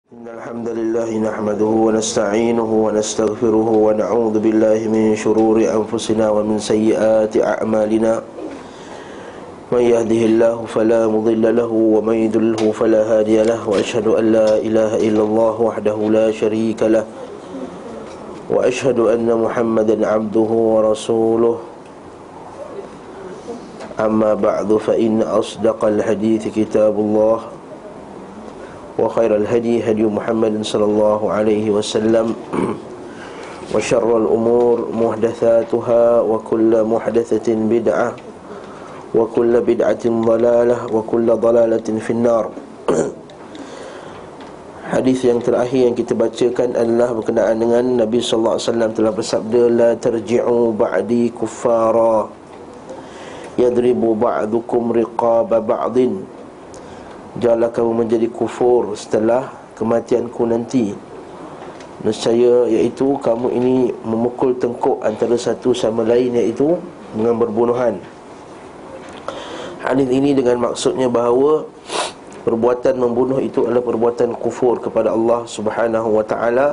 إن الحمد لله نحمده ونستعينه ونستغفره ونعوذ بالله من شرور أنفسنا ومن سيئات أعمالنا. من يهده الله فلا مضل له ومن يضلله فلا هادي له، وأشهد أن لا إله إلا الله وحده لا شريك له، وأشهد أن محمدا عبده ورسوله. أما بعد فإن أصدق الحديث كتاب الله، وخير الهدي هدي محمد صلى الله عليه وسلم، وشر الأمور محدثاتها، وكل محدثة بدعة، وكل بدعة ضلالة، وكل ضلالة في النار. Hadis yang terakhir yang kita bacakan adalah berkenaan dengan Nabi sallallahu alaihi wasallam telah bersabda, la tarji'u ba'di kuffara yadribu ba'dukum riqaba ba'din. Janganlah kamu menjadi kufur setelah kematianku nanti. Nescaya iaitu kamu ini memukul tengkuk antara satu sama lain, iaitu dengan berbunuhan. Hadis ini dengan maksudnya bahawa perbuatan membunuh itu adalah perbuatan kufur kepada Allah Subhanahu wa ta'ala.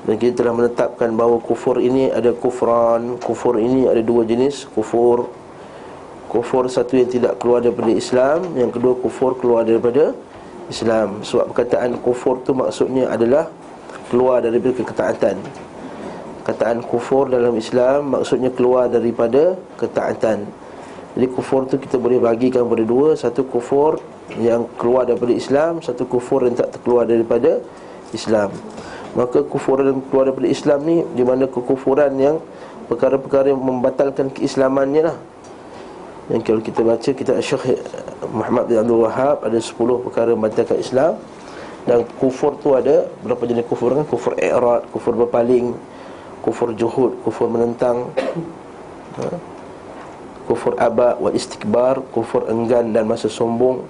Dan kita telah menetapkan bahawa kufur ini ada kufran. Kufur ini ada dua jenis kufur. Kufur satu yang tidak keluar daripada Islam, yang kedua kufur keluar daripada Islam. Sebab perkataan kufur tu maksudnya adalah keluar daripada ketaatan. Kataan kufur dalam Islam maksudnya keluar daripada ketaatan. Jadi kufur tu kita boleh bagikan pada dua. Satu kufur yang keluar daripada Islam, satu kufur yang tak keluar daripada Islam. Maka kufur yang keluar daripada Islam ni, di mana kekufuran yang perkara-perkara yang membatalkan keislamannya lah. Yang kalau kita baca kitab Syekh Muhammad bin Abdul Wahhab, ada 10 perkara membatalkan Islam. Dan kufur tu ada berapa jenis kufur kan? Kufur i'rad, kufur berpaling, kufur juhud, kufur menentang, kufur aba wal istikbar, kufur enggan dan masa sombong,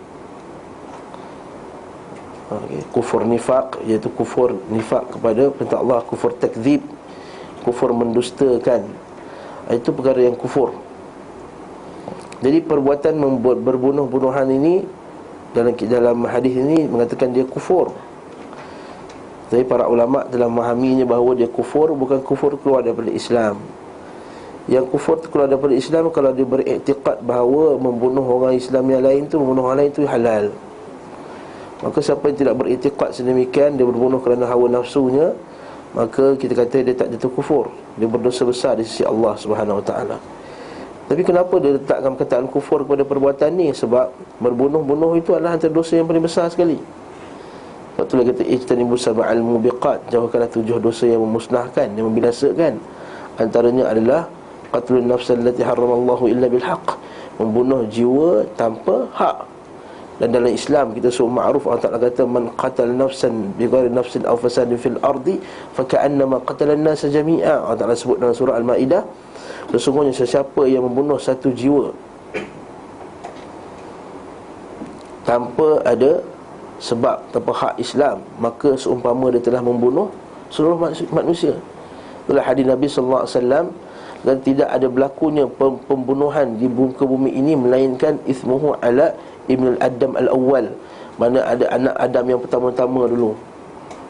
kufur nifaq, iaitu kufur nifaq kepada perintah Allah, kufur takdzib, kufur mendustakan. Itu perkara yang kufur. Jadi perbuatan berbunuh-bunuhan ini dalam hadis ini mengatakan dia kufur. Tapi para ulama telah memahaminya bahawa dia kufur, bukan kufur keluar daripada Islam. Yang kufur keluar daripada Islam kalau dia beriktikad bahawa membunuh orang Islam yang lain tu, membunuh orang lain tu halal. Maka siapa yang tidak beriktikad sedemikian, dia berbunuh kerana hawa nafsunya, maka kita kata dia tak jatuh kufur. Dia berdosa besar di sisi Allah Subhanahu wa ta'ala. Tapi kenapa dia letakkan perkataan kufur kepada perbuatan ni? Sebab berbunuh-bunuh itu adalah antara dosa yang paling besar sekali. Sebab itulah kata ijtanibu sab'al mubiqat, jauhkanlah 7 dosa yang memusnahkan, yang membinasakan. Antaranya adalah qatlun nafsal lati haramallahu illa bilhaq, membunuh jiwa tanpa hak. Dan dalam Islam kita semua ma'ruf, Allah Ta'ala kata man qatal nafsan bighairi nafsin aw fasadin fil ardi faka'annama qatala an-nasa jami'a. Allah Ta'ala sebut dalam surah Al-Maidah, sesungguhnya sesiapa yang membunuh satu jiwa tanpa ada sebab, tanpa hak Islam, maka seumpama dia telah membunuh seluruh manusia. Itulah hadis Nabi sallallahu alaihi wasallam, dan tidak ada berlakunya pembunuhan di muka bumi ini melainkan ismuhu ala ibn al-Adam al-awwal, mana ada anak Adam yang pertama-tama dulu.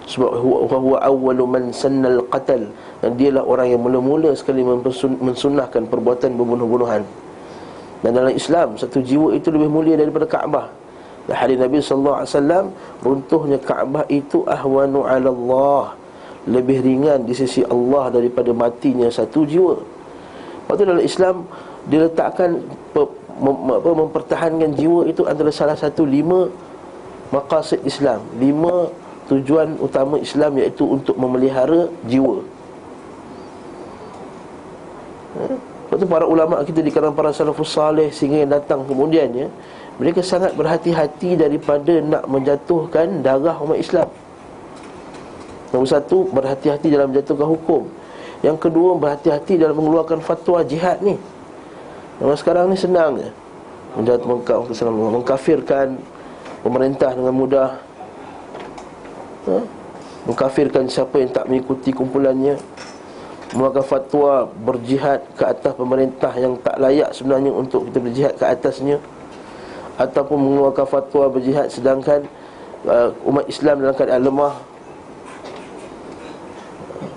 Sebab huwa awwalu man sannal qatl, dan dialah orang yang mula-mula sekali mensunnahkan perbuatan berbunuh-bunuhan. Dan dalam Islam satu jiwa itu lebih mulia daripada Kaabah. Dan hadis Nabi sallallahu alaihi wasallam, runtuhnya Kaabah itu ahwanu 'ala Allah, lebih ringan di sisi Allah daripada matinya satu jiwa. Lepas tu dalam Islam diletakkan mempertahankan jiwa itu antara salah satu 5 maqasid Islam, 5 tujuan utama Islam, iaitu untuk memelihara jiwa. Lepas tu para ulama kita di kalangan para salafus salih sehingga yang datang kemudiannya, mereka sangat berhati-hati daripada nak menjatuhkan darah umat Islam. Nombor 1, berhati-hati dalam menjatuhkan hukum. Yang kedua, berhati-hati dalam mengeluarkan fatwa jihad ni. Nama sekarang ni senang je, mengkafirkan pemerintah dengan mudah, mengkafirkan siapa yang tak mengikuti kumpulannya, mengeluarkan fatwa berjihad ke atas pemerintah yang tak layak sebenarnya untuk kita berjihad ke atasnya, ataupun mengeluarkan fatwa berjihad sedangkan umat Islam dalam keadaan lemah.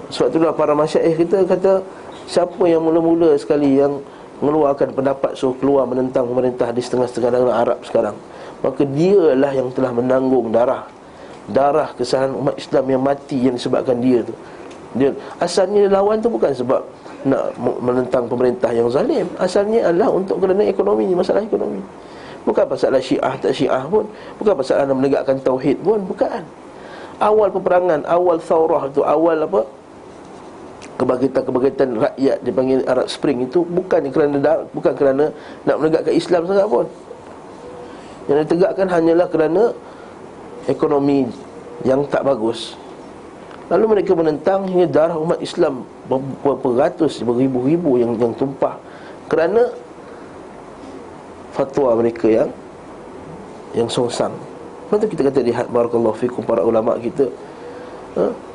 Sebab itulah para masyaikh kita kata, siapa yang mula-mula sekali yang mengeluarkan pendapat suruh keluar menentang pemerintah di setengah-setengah negara Arab sekarang, maka dialah yang telah menanggung darah kesalahan umat Islam yang mati yang disebabkan dia tu. Dia asalnya lawan tu bukan sebab nak menentang pemerintah yang zalim, asalnya adalah untuk kerana ekonomi, masalah ekonomi. Bukan masalah Syiah tak Syiah pun, bukan masalah nak menegakkan tauhid pun, bukan. Awal peperangan, awal thaurah tu, awal apa, kebangkitan rakyat dipanggil Arab Spring itu bukan kerana nak menegakkan Islam sangat pun. Yang ditegakkan hanyalah kerana ekonomi yang tak bagus. Lalu mereka menentang hingga darah umat Islam beratus, beribu-ribu yang tumpah kerana fatwa mereka yang songsang. Lepas tu kita kata, lihat barakallahu fikum para ulama kita,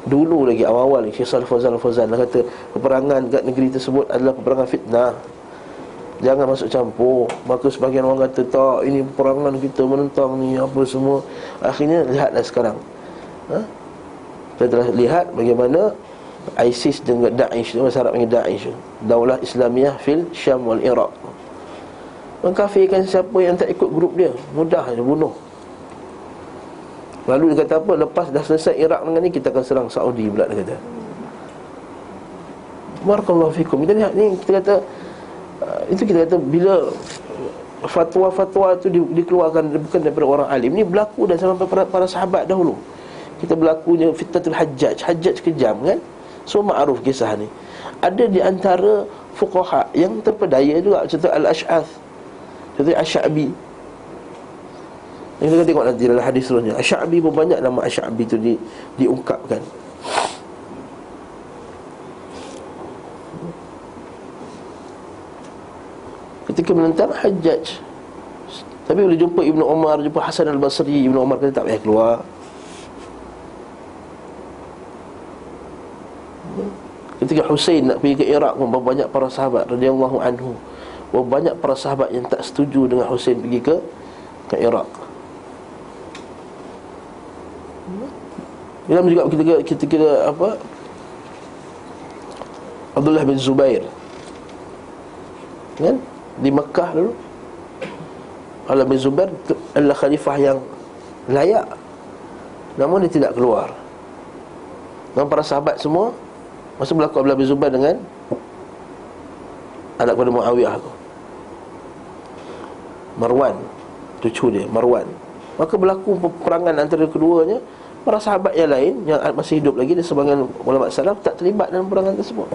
dulu lagi awal-awal Syekh Shalih Fauzan dah kata peperangan kat negeri tersebut adalah peperangan fitnah, jangan masuk campur. Maka sebahagian orang kata, tak, ini peperangan kita menentang ni apa semua. Akhirnya lihatlah sekarang, kita telah lihat bagaimana ISIS dengan Daesh, bahasa Arab panggil Daesh, Daulah Islamiyah fil Syam wal Iraq, mengkafirkan siapa yang tak ikut grup dia, mudah dia bunuh. Lalu dia kata apa, lepas dah selesai Iraq dengan ni, kita akan serang Saudi pula, dia kata. Barakallahu fikum. Kita lihat ni, kita kata itu kita kata bila fatwa-fatwa itu dikeluarkan bukan daripada orang alim. Ni berlaku dah sama para sahabat dahulu. Kita berlakunya fitnatul Hajjaj kejam kan. So ma'ruf kisah ni. Ada di antara fuqaha yang terpedaya juga, contoh Al-Ash'ath, contoh Asy-Sya'bi. Kita tengok nanti dalam hadis seterusnya. Asy-Sya'bi pun banyak nama Asy-Sya'bi tu diungkapkan. Ketika menentang Hajjaj, tapi bila jumpa Ibnu Umar, jumpa Hasan al-Basri, Ibnu Umar kata tak payah keluar. Ketika Husain nak pergi ke Iraq pun banyak para sahabat radhiyallahu anhu, banyak para sahabat yang tak setuju dengan Husain pergi ke Iraq. Dalam juga kita apa, Abdullah bin Zubair kan di Mekah dulu, Abdullah bin Zubair adalah khalifah yang layak, namun dia tidak keluar. Dan para sahabat semua, masa berlaku Abdullah bin Zubair dengan anak pada Muawiyah tu, Marwan, cucu dia Marwan. Maka berlaku peperangan antara keduanya. Para sahabat yang lain yang masih hidup lagi, dan sebahagian ulama salaf tak terlibat dalam peperangan tersebut.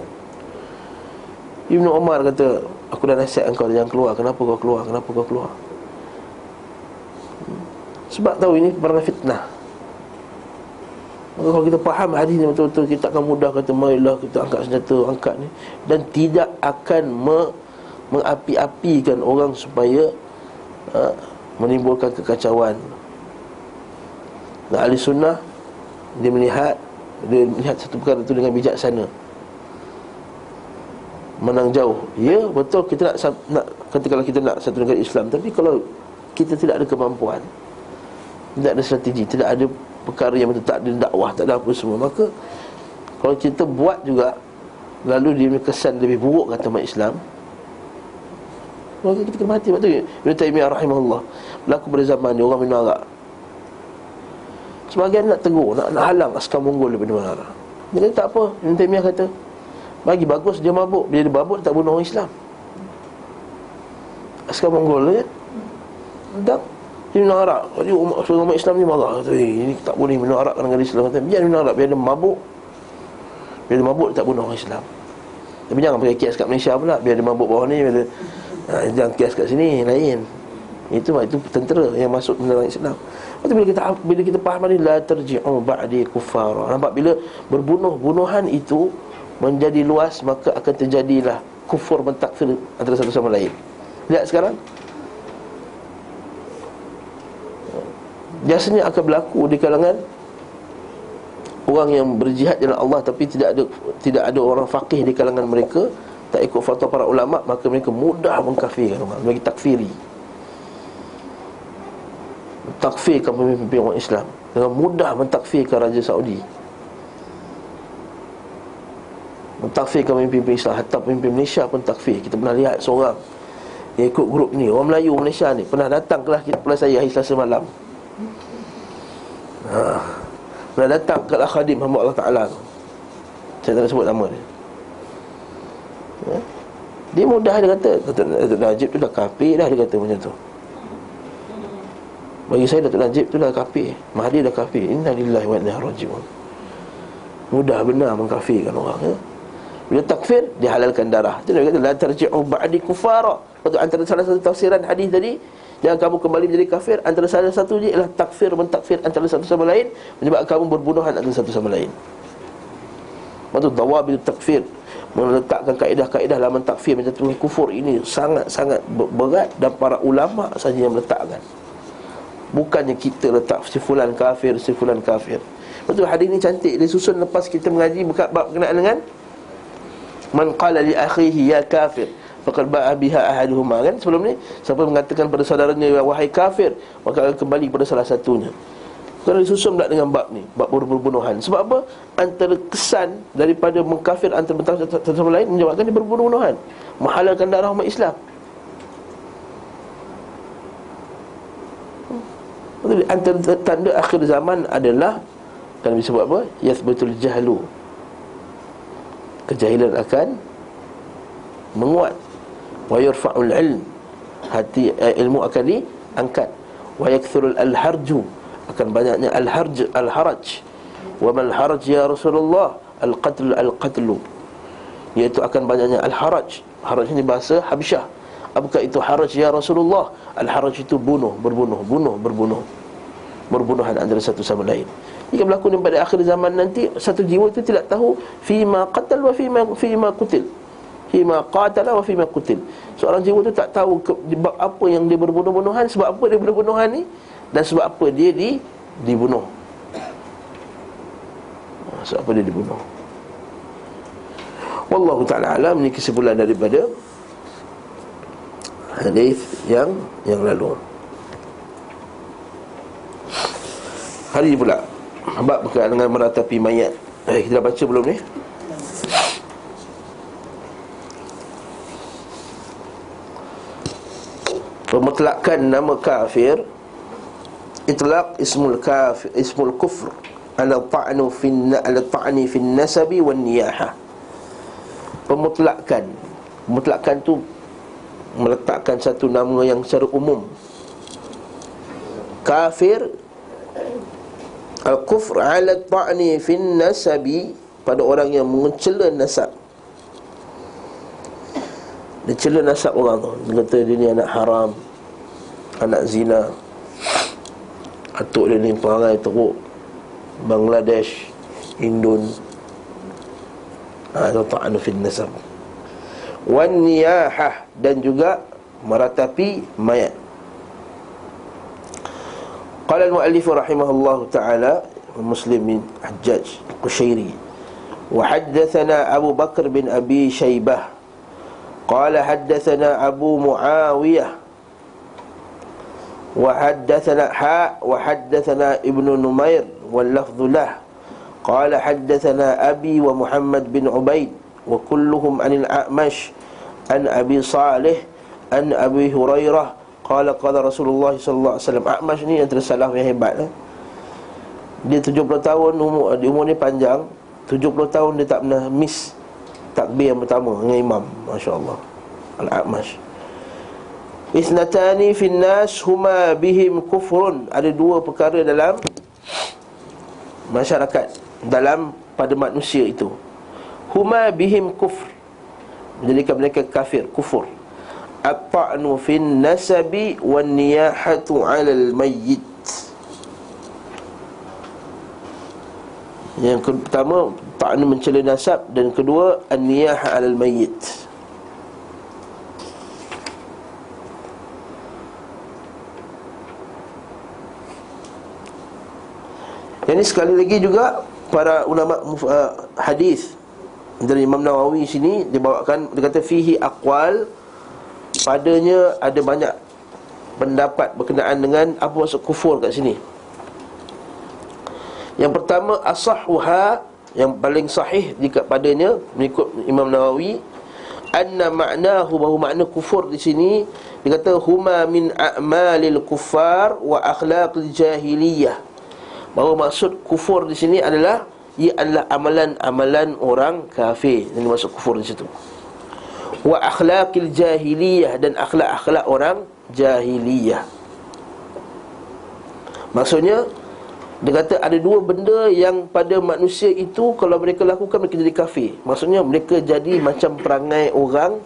Ibnu Umar kata, aku dah nasihat engkau jangan keluar. Kenapa kau keluar? Kenapa kau keluar? Sebab tahu ini peperangan fitnah. Maka kalau kita faham hadis ni betul-betul, kita akan mudah kata, marilah kita angkat senjata, angkat ni, dan tidak akan mengapi-apikan orang supaya menimbulkan kekacauan. Dan ahli sunnah dia melihat satu perkara itu dengan bijaksana, menang jauh. Ya, betul, kita nak kata kalau kita nak satu negara Islam, tapi kalau kita tidak ada kemampuan, tidak ada strategi, tidak ada perkara yang betul, tak ada dakwah, tak ada apa semua, maka kalau kita buat juga lalu dia kesan lebih buruk kata umat Islam, maka kita kena mati. Sebab tu Ibn Taymiyah rahimahullah berlaku pada zaman dia orang minum arak. Sebahagian nak tegur, nak halang askar Mongol daripada minum arak. Dia kata tak apa. Ibn Taymiyah kata, bagi bagus dia mabuk. Bila dia mabuk, tak bunuh orang Islam. Askar Mongol kan, tak, dia minum arak. Jadi umat Islam ni marah, kata, ini tak boleh minum arak dengan negara Islam. Kata, biar minum arak, biar dia mabuk. Biar dia mabuk, tak bunuh orang Islam. Tapi jangan pakai kias kat Malaysia pula, biar dia mabuk bawah ni, biar dia, jangan kias kat sini, lain. Itu tentera yang masuk menyerang Islam. Lepas tu bila kita faham ni, la tarji'u ba'di kuffara. Nampak, bila bunuhan itu menjadi luas, maka akan terjadilah kufur mentakfir antara satu sama lain. Lihat sekarang, biasanya akan berlaku di kalangan orang yang berjihad jalan Allah, tapi tidak ada orang faqih di kalangan mereka, tak ikut fatwa para ulama, maka mereka mudah mengkafirkan orang, bagi takfiri. takfirkan pemimpin orang Islam, dengan mudah mentakfirkan Raja Saudi, mentakfirkan pemimpin Islam. Hatta pemimpin Malaysia pun takfir. Kita pernah lihat seorang yang ikut grup ni, orang Melayu Malaysia ni, pernah datang kelas saya hari Selasa malam. Pernah datang ke Al-Khadim hamba Allah Ta'ala tu. Saya tak nak sebut nama dia. Dia mudah, dia kata Datuk Najib tu dah kafir dah, dia kata macam tu. Bagi saya Datuk Najib tu dah kafir, Mahdi dah kafir. Inna lillahi wa inna ilaihi raji'un. Mudah benar mengkafirkan orang, ya? Bila takfir, dihalalkan darah. Itu dia kata la tarji'u ba'di kufara. Antara salah satu tafsiran hadis tadi, jangan kamu kembali menjadi kafir. Antara salah satu je ialah takfir, mentakfir antara satu sama lain, menyebabkan kamu berbunuhan antara satu sama lain. Maksud dawabil takfir, meletakkan kaedah-kaedah dalam takfir menjatuhkan kufur, ini sangat-sangat berat, dan para ulama saja yang meletakkan. Bukannya kita letak si fulan kafir, si fulan kafir. Betul, hadis ni cantik. Dia susun lepas kita mengaji bab berkenaan dengan man qala li akhihi ya kafir faqad ba'a biha ahaduhuma, kan? Sebelum ni, siapa mengatakan pada saudaranya wahai kafir, maka akan kembali pada salah satunya. Kalau disusun tak dengan bab ni, bab berbunuhan. Sebab apa? Antara kesan daripada mengkafir antara satu sama lain menyebabkan dia berbunuhan, menghalalkan darah umat Islam. Antara tanda akhir zaman adalah, kan disebut apa? Yathbutul jahlu, kejahilan akan menguat. Wa yurfa'ul ilm, hati ilmu akan diangkat. Wa yakthurul al-harju, akan banyaknya al-haraj. Wa mal haraj ya Rasulullah? Al-qatlu, iaitu akan banyaknya al-haraj. Haraj ini bahasa Habsyah. Apakah itu haraj ya Rasulullah? Al-haraj itu berbunuhan antara satu sama lain. Jika berlaku pada akhir zaman nanti, satu jiwa itu tidak tahu fima qatal wa fima qutil, fima qatala wa fima qutil. Seorang jiwa itu tak tahu sebab apa yang dia berbunuh-bunuhan, sebab apa dia berbunuhan ni, dan sebab apa dia dibunuh. Sebab apa dia dibunuh. Wallahu ta'ala alam. Ini kesimpulan daripada hadis yang lalu. Hari pula bab berkaitan dengan meratapi mayat. Kita dah baca belum ni? Pemutlakan nama kafir, itlaq ismul kufr ala ta'ni fi nasabi wan niyaha. Pemutlakan tu meletakkan satu nama yang secara umum. Kafir, al-kufr ala ta'ni fi nasabi, pada orang yang mencela nasab. Dia cela nasab orang tu. Dia kata dia ni anak haram, anak zina, atuk dia ni perangai teruk, Bangladesh, Indon. Itu ta'anu fi nasab. Wan niyahah, dan juga meratapi mayat. Qala al-mu'allif rahimahullahu ta'ala, Muslim bin Hajjaj Qushairi, wa haddathana Abu Bakr bin Abi Shaybah qala haddathana Abu Muawiyah wa haddathana Ibnu Numair wal lafdhu lah qala haddathana Abi wa Muhammad bin Ubaid wa kulluhum anil A'mash an Abi Salih an Abi Hurairah qala qala Rasulullah sallallahu alaihi wasallam. A'mash ni antara salaf yang hebat, Dia 70 tahun umur ni panjang. 70 tahun dia tak pernah miss takbir yang pertama dengan imam. Masya-Allah. Al-A'mash. Isnatani fin nas huma bihim kufrun. Ada dua perkara dalam masyarakat, dalam pada manusia itu. Huma bihim kufr, menjadikan mereka kafir, kufur. At-ta'nu fin nasabi wan niyahatu 'alal mayyit. Yang pertama, ta'nu mencela nasab, dan kedua, an-niyah 'alal mayyit. Yang ini sekali lagi juga para ulama hadis dari Imam Nawawi sini dibawakan, dia kata fihi aqwal, padanya ada banyak pendapat berkenaan dengan apa maksud kufur kat sini. Yang pertama, asahhuha, yang paling sahih jika padanya mengikut Imam Nawawi, anna ma'nahu, bahawa makna kufur di sini dia kata huma min a'malil kuffar wa akhlaqil jahiliyah. Bahawa maksud kufur di sini adalah ia adalah amalan-amalan orang kafir. Ini maksud kufur di situ. Wa akhlaqil jahiliyah, dan akhlak-akhlak orang jahiliyah. Maksudnya dia kata ada dua benda yang pada manusia itu kalau mereka lakukan mereka jadi kafir. Maksudnya mereka jadi macam perangai orang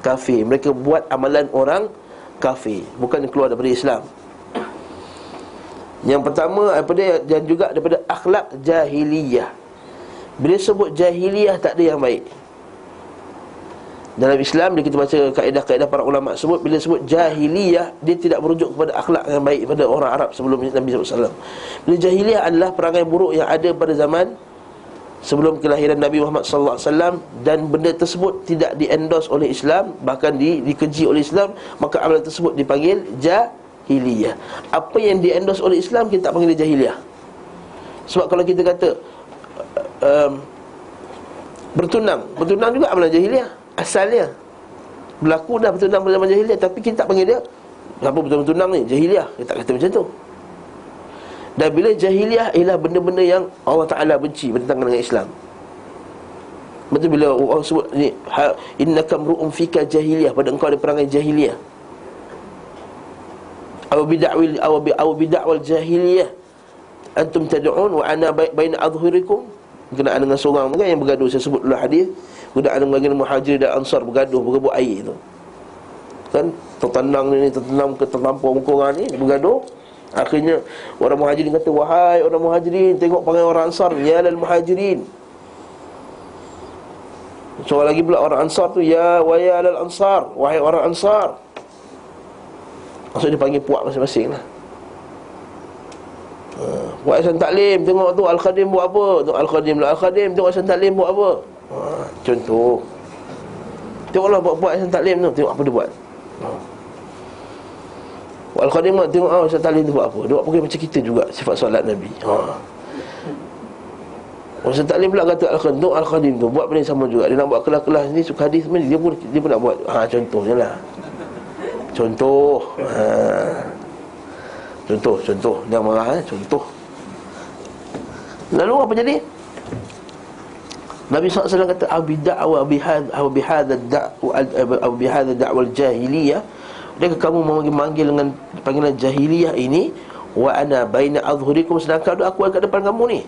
kafir. Mereka buat amalan orang kafir, bukan keluar daripada Islam. Yang pertama daripada, dan juga daripada akhlak jahiliyah. Bila sebut jahiliyah tak ada yang baik. Dalam Islam, bila kita baca kaedah-kaedah para ulama sebut, bila sebut jahiliyah, dia tidak merujuk kepada akhlak yang baik pada orang Arab sebelum Nabi SAW. Bila jahiliyah adalah perangai buruk yang ada pada zaman sebelum kelahiran Nabi Muhammad SAW, dan benda tersebut tidak di-endorse oleh Islam, bahkan dikeji oleh Islam, maka amalan tersebut dipanggil jahiliyah. Apa yang di-endorse oleh Islam, kita tak panggil dia jahiliyah. Sebab kalau kita kata bertunang juga amalan jahiliyah. Asalnya berlaku dah bertunang pada zaman jahiliyah, tapi kita tak panggil dia apa bertunang ni, jahiliyah. Kita tak kata macam tu. Dan bila jahiliyah ialah benda-benda yang Allah Ta'ala benci bertentangan dengan Islam. Betul bila orang sebut ni, innaka mru'un fika jahiliyah, pada engkau ada perangai jahiliyah. Aw bid'awal jahiliyah antum tad'un wa ana baina adhhurikum. Berkenaan dengan seorang kan yang bergaduh, saya sebut dulu hadis berkenaan dengan baginda Muhajirin dan Ansar bergaduh, berebut air tu. Kan tertendang ni, tertampar muka orang ni, bergaduh. Akhirnya orang Muhajirin kata, wahai orang Muhajirin, tengok panggil orang Ansar, ya lal Muhajirin. Seorang lagi pula orang Ansar tu, ya lal Ansar, wahai orang Ansar. Maksud dia panggil puak masing-masing lah. Buat Ihsan Taklim, tengok tu Al-Khadim buat apa. Tengok Al-Khadim lah, Al-Khadim tengok Ihsan Taklim buat apa. Contoh. Tengoklah buat Ihsan Taklim tu, tengok apa dia buat. Al-Khadim tengok Ihsan Taklim tu buat apa. Dia buat pergi macam kita juga, sifat solat Nabi. Ihsan Taklim pula kata Al-Khadim, tengok Al-Khadim tu buat benda sama juga. Dia nak buat kelas-kelas ni, suka hadis dia pun nak buat. Contohnya lah. Contoh. Contoh. Jangan marah, contoh. Lalu apa jadi? Nabi SAW kata abida'wa bihadha da'wal jahiliyah. Adakah kamu memanggil dengan panggilan jahiliyah ini? Wa ana baina adhhurikum, sedangkan aku ada depan kamu ni.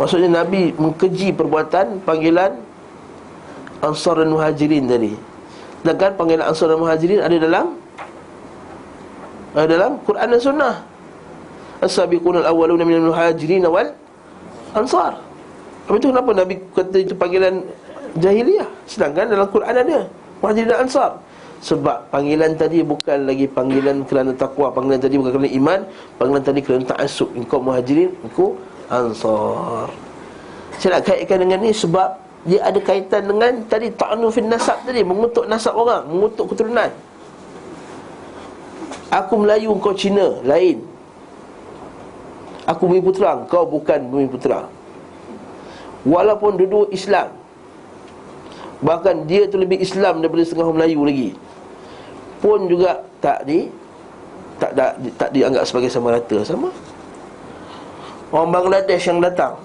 Maksudnya Nabi mengkeji perbuatan panggilan Ansar dan Muhajirin tadi. Sedangkan panggilan Ansar dan Muhajirin ada dalam Quran dan Sunnah. As-sabiqun al-awwaluna minal muhajirin wal ansar. Apa itu, kenapa Nabi kata itu panggilan jahiliyah, sedangkan dalam Quran ada Muhajirin dan Ansar? Sebab panggilan tadi bukan lagi panggilan kerana takwa, panggilan tadi bukan kerana iman, panggilan tadi kerana ta'assub. Engkau Muhajirin, engkau Ansar. Saya nak kaitkan dengan ni sebab dia ada kaitan dengan tadi ta'nu fin nasab tadi, mengutuk nasab orang, mengutuk keturunan. Aku Melayu, engkau Cina, lain. Aku Bumi Putera, kau bukan Bumi Putera. Walaupun duduk Islam, bahkan dia tu lebih Islam daripada setengah Melayu lagi, pun juga tak dianggap sebagai sama rata. Sama orang Bangladesh yang datang,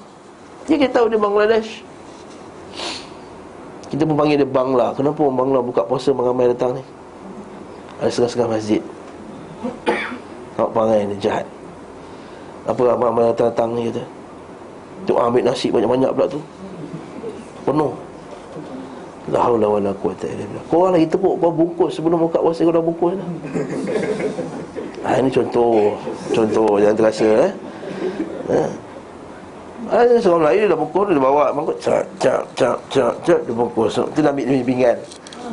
kita tahu dia Bangladesh, kita pun panggil dia Bangla. Kenapa orang Bangla buka puasa ramai datang ni? Ada setengah-setengah masjid. Nampak perangai ni jahat. Apa ramai datang ni kata, tu ambil nasi banyak-banyak pula tu, penuh. La haula wala quwata illa billah. Kau lagi tepuk, kau bungkus sebelum buka puasa, kau dah bungkus dah. Ini contoh, jangan terasa seorang Melayu dia dah bungkus, dia bawa mangkuk, cap dia bungkus. Tu nak ambil pinggan.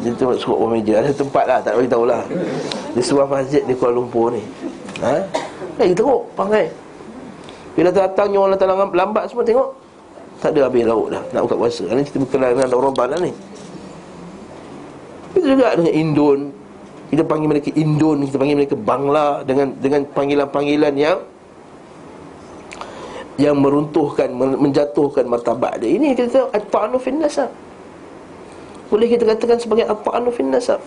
Dia tu suruh bawah meja. Ada tempat lah, tak bagi tahulah. Di sebuah masjid di Kuala Lumpur ni. Lagi teruk pangai. Bila datangnya orang datang lambat semua, tengok tak ada habis lauk dah, nak buka puasa. Ini kita berkenal dengan Ramadan lah ni. Begitu juga dengan Indon. Kita panggil mereka Indon, kita panggil mereka Bangla dengan panggilan-panggilan yang meruntuhkan, menjatuhkan martabat dia. Ini kita at-ta'anu fin nasab. Boleh kita katakan sebagai at-ta'anu fin nasab.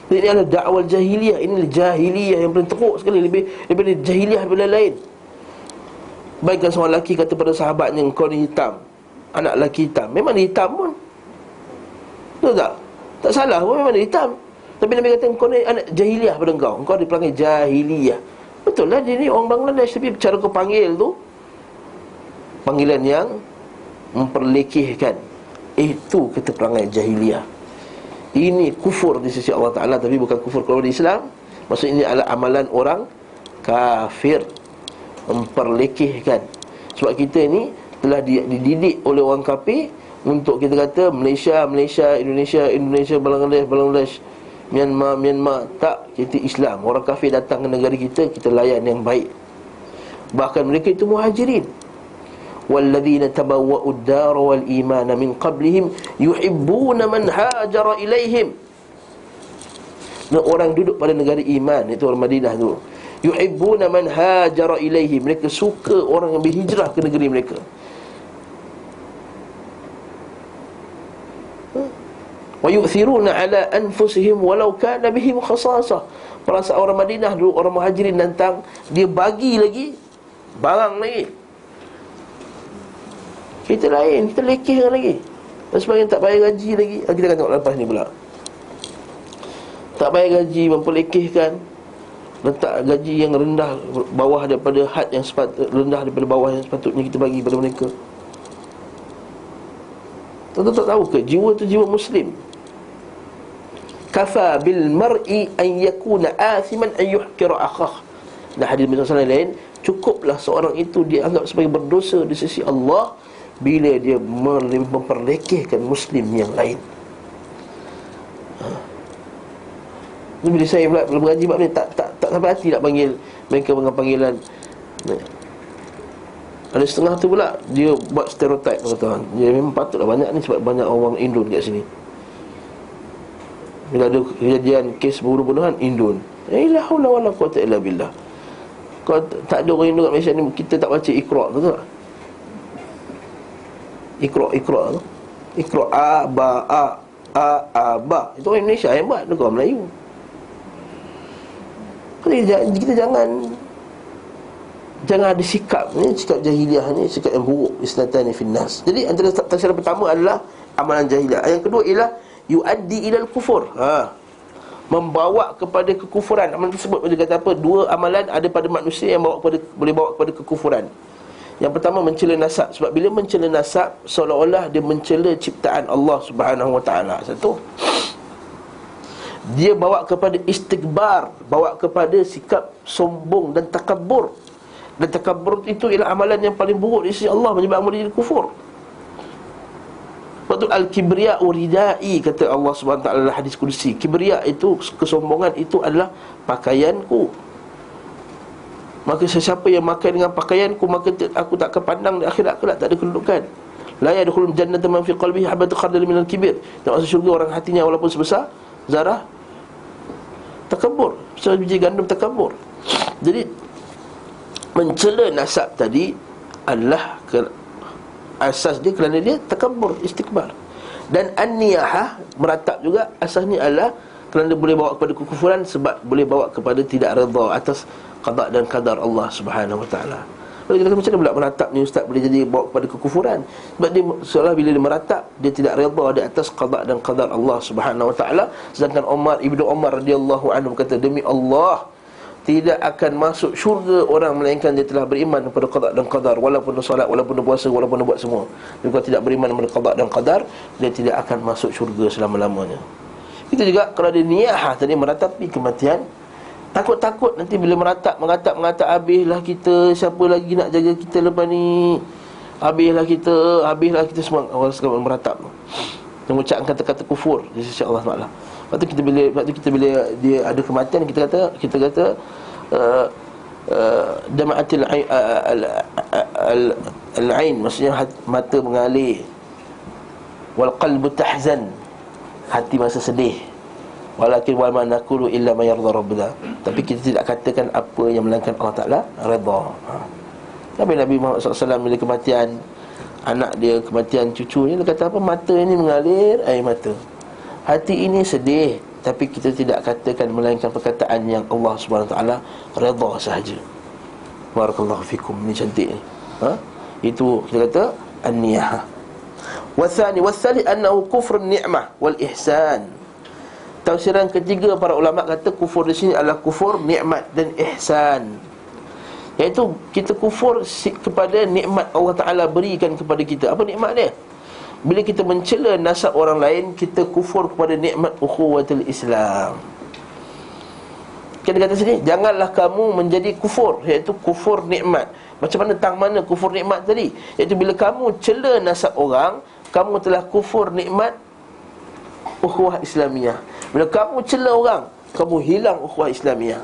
Jadi ini adalah dakwah jahiliyah. Ini jahiliyah yang paling teruk sekali, lebih daripada jahiliyah daripada lain. Baikkan seorang lelaki kata pada sahabatnya, engkau ni hitam, anak lelaki hitam. Memang dia hitam pun, betul tak? Tak salah pun, memang dia hitam. Tapi Nabi kata engkau ni anak jahiliyah pada engkau. Engkau dipanggil jahiliyah. Betul lah, dia ni orang Bangladesh, tapi cara kau panggil tu panggilan yang memperlekehkan. Itu kata perangai jahiliyah. Ini kufur di sisi Allah Ta'ala, tapi bukan kufur keluar dari Islam. Maksud ini adalah amalan orang kafir, memperlekehkan. Sebab kita ni telah dididik oleh orang kafir untuk kita kata Malaysia, Indonesia, Bangladesh, Myanmar. Tak, kita Islam. Orang kafir datang ke negara kita, kita layan yang baik. Bahkan mereka itu muhajirin. وَالَّذِينَ تَبَوَّأُوا الدَّارَ وَالْإِيمَانَ مِنْ قَبْلِهِمْ يُحِبُّونَ مَنْ هَاجَرَ إِلَيْهِمْ. Orang duduk pada negara iman, itu orang Madinah tu. يُحِبُّونَ مَنْ هَاجَرَ إِلَيْهِمْ. Mereka suka orang yang berhijrah ke negeri mereka. وَيُؤْثِرُونَ عَلَىٰ أَنفُسِهِمْ وَلَوْ كَانَ بِهِمْ خَصَاصَةٌ. Perasaan orang Madinah dulu, orang muhajirin datang, dia bagi lagi barang lagi. Kita lain, kita lekehkan lagi. Dan sebagian tak bayar gaji lagi. Kita akan tengok lepas ni pula. Tak bayar gaji, memperlekehkan, letak gaji yang rendah bawah daripada had yang rendah daripada bawah yang sepatutnya kita bagi pada mereka. Tuan-tuan tak tahu ke jiwa tu jiwa Muslim? Kafa bil mar'i an yakuna athiman an yuhkira akhah. Dan hadis Nabi sallallahu alaihi wasallam lain, cukuplah seorang itu dianggap sebagai berdosa di sisi Allah bila dia memperlekehkan Muslim yang lain. Bila saya belum mengaji bab ni, tak sampai hati nak panggil mereka dengan panggilan. Ada setengah tu pula dia buat stereotip, kata dia memang patutlah banyak ni sebab banyak orang Indon kat sini. Bila ada kejadian kes bunuh-bunuhan, Indon. La haula wala quwata illa billah. Kalau tak ada orang Indon kat Malaysia ni, kita tak baca Iqra tu tak? Iqra tu. Iqra ba. Itu orang Malaysia yang buat, bukan orang Melayu. Kita jangan ada sikap ni, sikap jahiliah ni, sikap yang buruk, isnatani finnas. Jadi antara tafsiran pertama adalah amalan jahiliah. Yang kedua ialah yuaddi ilal kufur. Membawa kepada kekufuran. Amalan tersebut dia kata apa? Dua amalan ada pada manusia yang boleh bawa kepada kekufuran. Yang pertama mencela nasab. Sebab bila mencela nasab, seolah-olah dia mencela ciptaan Allah Subhanahu Wa Taala. Satu, dia bawa kepada istikbar, bawa kepada sikap sombong dan takabur. Dan takabur itu ialah amalan yang paling buruk di sisi Allah, menyebabkan dia jadi kufur. Waktu al-kibriya uridai, kata Allah Subhanahu Wa Taala dalam hadis kursi. Kibriya itu, kesombongan itu adalah pakaianku. Maka sesiapa yang makan dengan pakaianku, maka aku tak akan pandang di akhirat kelak, tak ada kedudukan. La yadkhulul jannata man fi qalbihi habatul khardal minal kibir. Tak masuk syurga orang hatinya walaupun sebesar zarah takabur, sebesar biji gandum takabur. Jadi mencela nasab tadi adalah asas dia kerana dia takabur, istikbar. Dan an-niyahah, meratap juga, asasnya adalah kerana boleh bawa kepada kekufuran, sebab boleh bawa kepada tidak redha atas qada dan qadar Allah Subhanahu Wa Taala. Kalau kita kata macam mana pula meratap ni ustaz boleh jadi bawa kepada kekufuran? Sebab dia seolah bila dia meratap, dia tidak redha di atas qada dan qadar Allah Subhanahu Wa Taala. Sedangkan Ibnu Umar radhiyallahu anhu kata, demi Allah, tidak akan masuk syurga orang melainkan dia telah beriman kepada qada dan qadar, walaupun dia solat, walaupun dia puasa, walaupun dia buat semua. Dia kalau tidak beriman kepada qada dan qadar, dia tidak akan masuk syurga selama-lamanya. Kita juga kalau dia niyahah tadi meratapi kematian, takut-takut nanti bila meratap habislah kita, siapa lagi nak jaga kita lepas ni, habislah kita semua. Orang sekarang meratap mengucapkan kata-kata kufur di sisi Allah Taala. Waktu kita bila dia ada kematian, kita kata dama'atil al-ain, maksudnya mata mengalir, wal qalbu tahzan, hati masa sedih. Walakin wa ma naqulu illa ma yarda rabbuna. Tapi kita tidak katakan apa yang melainkan Allah Ta'ala redha. Tapi Nabi Muhammad SAW bila kematian anak dia, kematian cucunya, dia kata apa? Mata ini mengalir air mata, hati ini sedih. Tapi kita tidak katakan melainkan perkataan yang Allah SWT redha sahaja. Barakallahu fikum. Ini cantik ni. Itu kita kata an-niyah. Wathani annahu kufrun ni'mah wal ihsan. Tafsiran ketiga para ulama kata kufur di sini adalah kufur nikmat dan ihsan, iaitu kita kufur kepada nikmat Allah Ta'ala berikan kepada kita. Apa nikmat dia? Bila kita mencela nasab orang lain, kita kufur kepada nikmat ukhuwatul Islam. Kita kata sini, janganlah kamu menjadi kufur, iaitu kufur nikmat. Macam mana, tang mana kufur nikmat tadi? Iaitu bila kamu cela nasab orang, kamu telah kufur nikmat ukhuwah Islamiyah. Bila kamu cela orang, kamu hilang ukhuwah Islamiyah.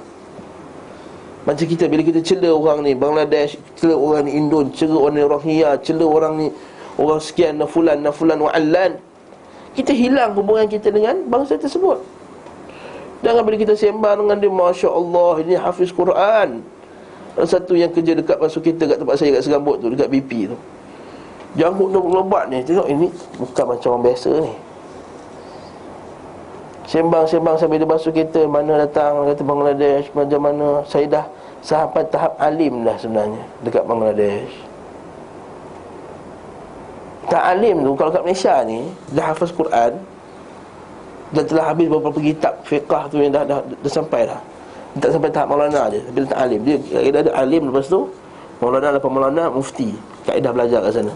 Macam kita, bila kita cela orang ni Bangladesh, cela orang ni Indon, cela orang ni Rohingya, cela orang ni orang sekian, nafulan wa'allan, kita hilang hubungan kita dengan bangsa tersebut. Jangan bila kita sembang dengan dia, Masya Allah, ini hafiz Quran. Ada satu yang kerja dekat masuk kita, kat tempat saya, kat Serambut tu, dekat BP tu, janggut dia lebat ni. Tengok, ini bukan macam orang biasa ni. Sembang sambil dia basuh kereta, mana datang, kata Bangladesh, macam mana. Saya dah sampai tahap alim dah sebenarnya dekat Bangladesh. Tak alim tu, kalau kat Malaysia ni dah hafaz Quran, dan telah habis beberapa kitab fiqah tu yang dah sampai dah. Dia tak sampai tahap Maulana je, tapi dia tak alim. Dia ada alim, lepas tu Maulana, lepas Maulana mufti, kaedah belajar kat sana.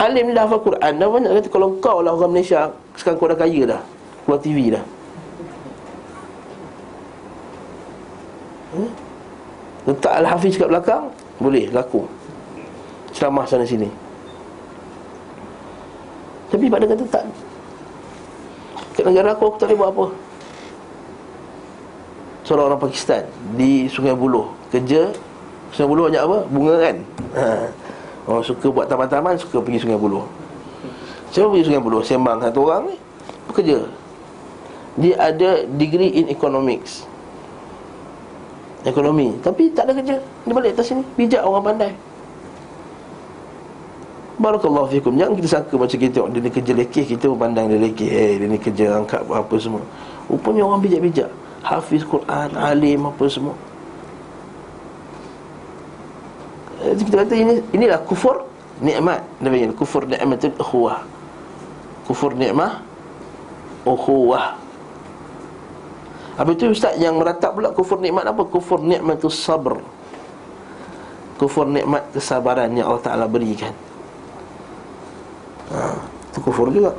Alim ni dah hafaz Quran, dah banyak kata kalau kau lah orang Malaysia, sekarang kau dah kaya dah, keluar TV dah. Letak Al-Hafiz kat belakang, boleh laku ceramah sana sini. Tapi pada kata tak, kat negara aku tak boleh buat apa. Seorang orang Pakistan di Sungai Buloh, kerja Sungai Buloh banyak apa? Bunga kan? Orang suka buat taman-taman, suka pergi Sungai Buloh. Siapa pergi Sungai Buloh? Sembang satu orang ni, bekerja. Dia ada degree in economics, ekonomi, tapi tak ada kerja. Dia balik atas sini, bijak orang pandai. Barakallahu fikum. Jangan kita sangka macam kita tengok dia ni kerja lekeh, kita pun pandang dia lekeh. Dia ni kerja angkat apa semua. Rupanya orang bijak-bijak, hafiz Quran, alim apa semua. Kita kata inilah kufur nikmat. Namanya kufur nikmatul ukhuwah. Kufur nikmah ukhuwah. Habis tu ustaz yang meratap pula kufur nikmat apa? Kufur nikmatus sabr. Kufur nikmat kesabaran yang Allah Ta'ala berikan. Itu kufur juga.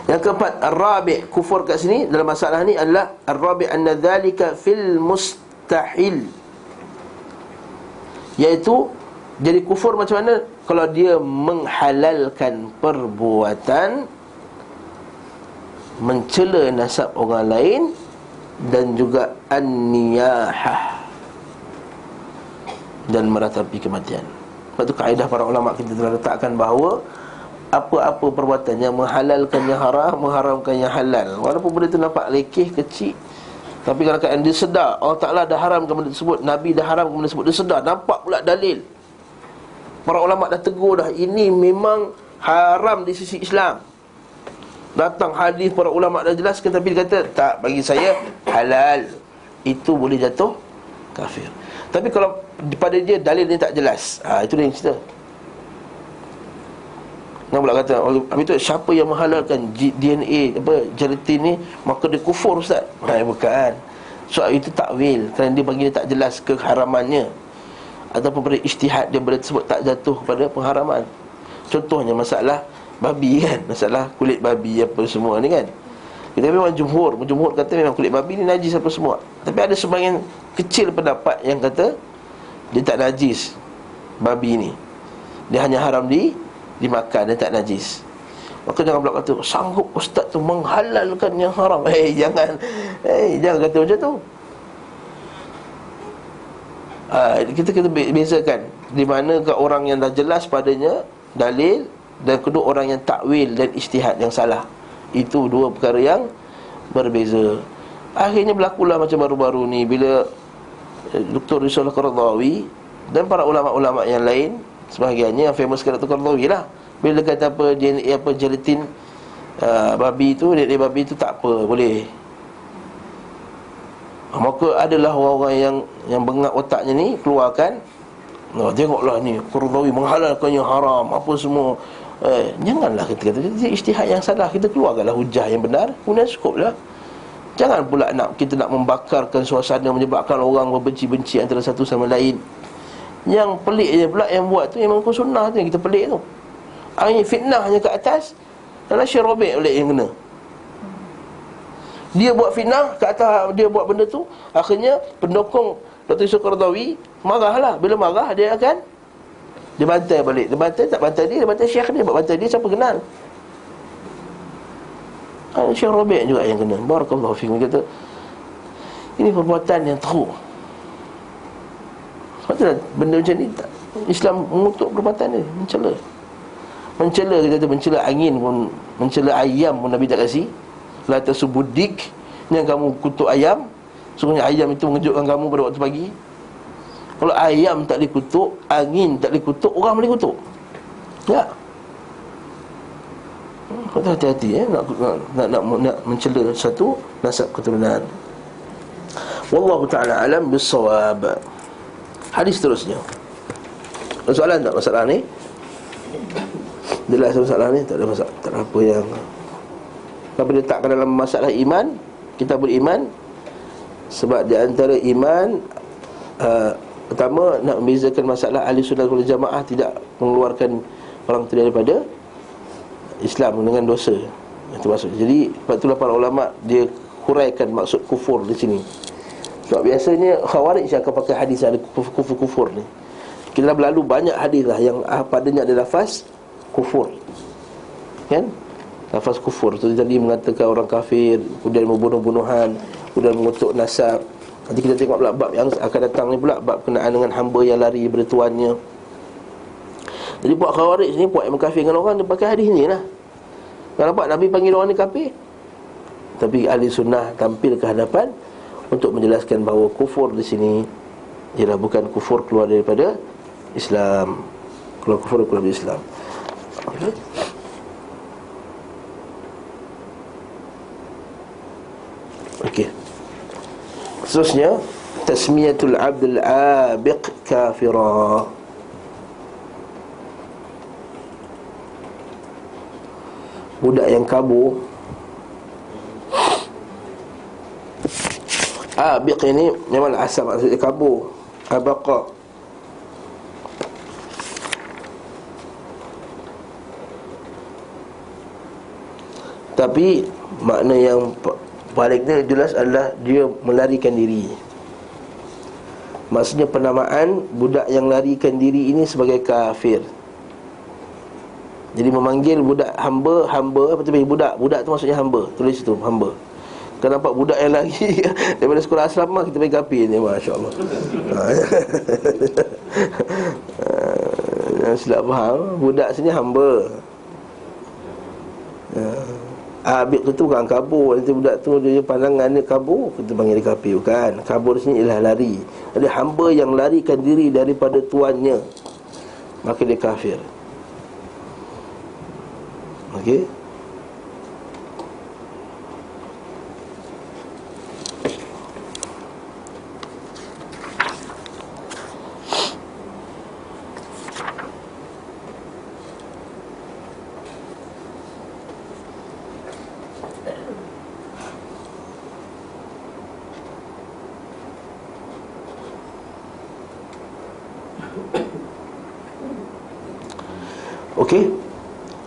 Yang keempat, ar-rabi', kufur kat sini dalam masalah ni adalah ar-rabi' anna dhalika fil mustahil, iaitu jadi kufur macam mana? Kalau dia menghalalkan perbuatan mencela nasab orang lain dan juga an-niyahah, dan meratapi kematian. Sebab tu kaedah para ulama kita telah letakkan bahawa apa-apa perbuatan yang menghalalkan yang haram, mengharamkan yang halal, walaupun benda tu nampak lekeh, kecil, tapi kalau keadaan dia sedar Allah Ta'ala dah haramkan benda tersebut, Nabi dah haramkan benda tersebut, dia sedar, nampak pula dalil, para ulama dah tegur dah, ini memang haram di sisi Islam. Datang hadis para ulama dah jelaskan, tapi dia kata tak, bagi saya halal, itu boleh jatuh kafir. Tapi kalau pada dia dalil ni tak jelas, itu dia yang cerita. Nak pula kata, habis tu siapa yang menghalalkan DNA apa gelatin ni, maka dia kufur ustaz. Bukan. Soal itu takwil, kerana dia bagi dia tak jelas keharamannya, ataupun pada ijtihad dia benda tersebut tak jatuh kepada pengharaman. Contohnya masalah babi kan, masalah kulit babi apa semua ni kan. Kita memang jumhur kata memang kulit babi ni najis apa semua. Tapi ada sebahagian kecil pendapat yang kata dia tak najis babi ni, dia hanya haram dimakan, dia tak najis. Maka jangan pula kata sanggup ustaz tu menghalalkan yang haram. Jangan kata macam tu. Kita bezakan di manakah orang yang dah jelas padanya dalil dan kedua orang yang takwil dan ijtihad yang salah. Itu dua perkara yang berbeza. Akhirnya berlakulah macam baru-baru ni bila Dr. Rizal Qaradawi dan para ulama-ulama yang lain, sebahagiannya yang famous sekali Dr. Qaradawi lah, bila kata apa DNA, apa gelatin babi tu, DNA babi tu tak apa, boleh. Maka adalah orang-orang yang bengap otaknya ni keluarkan, tengoklah ni Qaradawi menghalalkannya haram, apa semua. Janganlah kita kata ijtihad yang salah, kita keluarkanlah hujah yang benar, kemudian cukuplah. Jangan pula kita nak membakarkan suasana, menyebabkan orang berbenci-benci antara satu sama lain. Yang pelik je pula yang buat tu memang sunnah tu yang kita pelik tu. Ini fitnahnya ke atas, dan Syekh Rabi' oleh yang kena. Dia buat fitnah ke atas, dia buat benda tu, akhirnya pendukung Dr. Yusuf Qaradawi marahlah. Bila marah dia akan dia bantai balik. Dia bantai, tak bantai dia bantai syekh dia. Bantai dia siapa kenal. Syekh Rabi' juga yang kena. Barakallahu fiikum. Kata ini perbuatan yang teruk. Sebab benda macam ni Islam mengutuk perbuatan ni, mencela. Mencela, kita kata mencela angin pun, mencela ayam pun Nabi tak kasi. La tasubuddik, yang kamu kutuk ayam, sungguhnya ayam itu mengejutkan kamu pada waktu pagi. Kalau ayam tak dikutuk, angin tak dikutuk, orang boleh kutuk. Ya. Kata hati-hati nak mencela satu nasab keturunan. Wallahu ta'ala alam bis-shawab. Hadis seterusnya. Ada soalan tak masalah ni? Jelas masalah ni, tak ada masalah, tak ada apa yang apa diletakkan dalam masalah iman, kita beriman. Sebab di antara iman, pertama nak membezakan masalah ahli sunnah wal jamaah, tidak mengeluarkan orang itu daripada Islam dengan dosa. Itu maksud. Jadi sebab itulah para ulama dia huraikan maksud kufur di sini. Sebab biasanya Khawarij akan pakai hadis ada kufur ni. Kita berlalu banyak hadis lah yang padanya ada lafaz kufur, kan? Lafaz kufur tu tadi mengatakan orang kafir, kemudian membunuh-bunuhan, kemudian mengutuk nasab. Nanti kita tengok pula bab yang akan datang ni pula, bab kenaan dengan hamba yang lari daripada tuannya. Jadi puak Khawarij ni, puak yang mengkafirkan orang, dia pakai hadis ni lah. Kau nampak Nabi panggil orang ni kafir, tapi ahli sunnah tampil ke hadapan untuk menjelaskan bahawa kufur di sini ialah bukan kufur keluar daripada Islam. Keluar kufur keluar dari Islam. Okay. Okey. Seterusnya, tasmiyatul abdul abiq kafira. Budak yang kabur. Abiq ini memang asal maksudnya kabur. Abaqa. Tapi makna yang baliknya jelas adalah dia melarikan diri. Maksudnya penamaan budak yang larikan diri ini sebagai kafir. Jadi memanggil budak hamba, tapi budak tu maksudnya hamba. Tulis itu hamba. Kau nampak budak yang lari daripada sekolah asrama, kita panggil kafir ni, masya-Allah. Silap faham, budak sini hamba. Abid tu bukan kabur. Nanti budak tu dia pandangan dia kabur, kita panggil dia kafir. Bukan, kabur di sini ialah lari. Jadi hamba yang larikan diri daripada tuannya, maka dia kafir. Okey. Okey.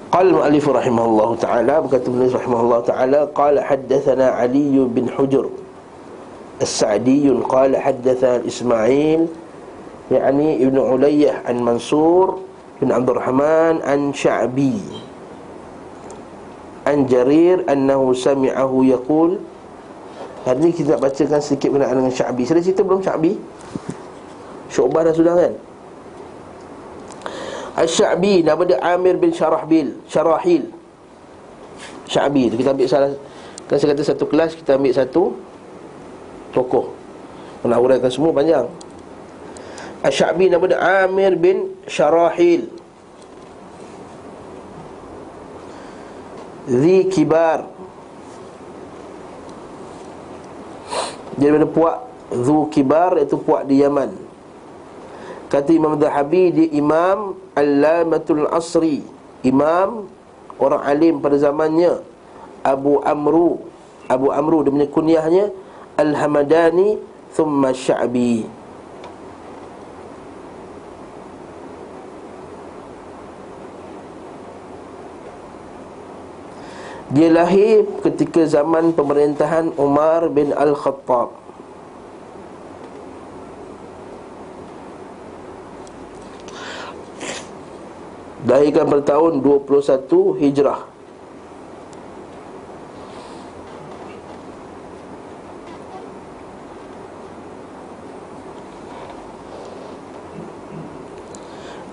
Qala al-mu'allif rahimahullahu ta'ala, berkata penulis rahimahullahu ta'ala, qala haddatsana Ali bin Hujr As-Sa'di qala haddatsana Ismail yakni Ibn Ulayyah an Mansur bin Abdul Rahman an Sya'bi an Jarir annahu sami'ahu yaqul. Hari ni kita nak bacakan sedikit berkenaan dengan Sya'bi. Saya dah cerita belum Sya'bi? Syu'bah dah sudah kan? Asy-Sya'bi, nama dia Amir bin Syarahil. Sya'bi tu kita ambil salah. Kan saya kata satu kelas kita ambil satu tokoh. Nak uraikan semua panjang. Asy-Sya'bi nama dia Amir bin Syarahil. Zi Kibar. Dia daripada puak Zu Kibar, iaitu puak di Yaman. Kata Imam Zahabi, dia Imam Allamatul Asri, imam, orang alim pada zamannya. Abu Amru, dia punya kunyahnya Al-Hamadani thumma Sya'bi. Dia lahir ketika zaman pemerintahan Umar bin Al-Khattab. Dilahirkan pada tahun 21 Hijrah.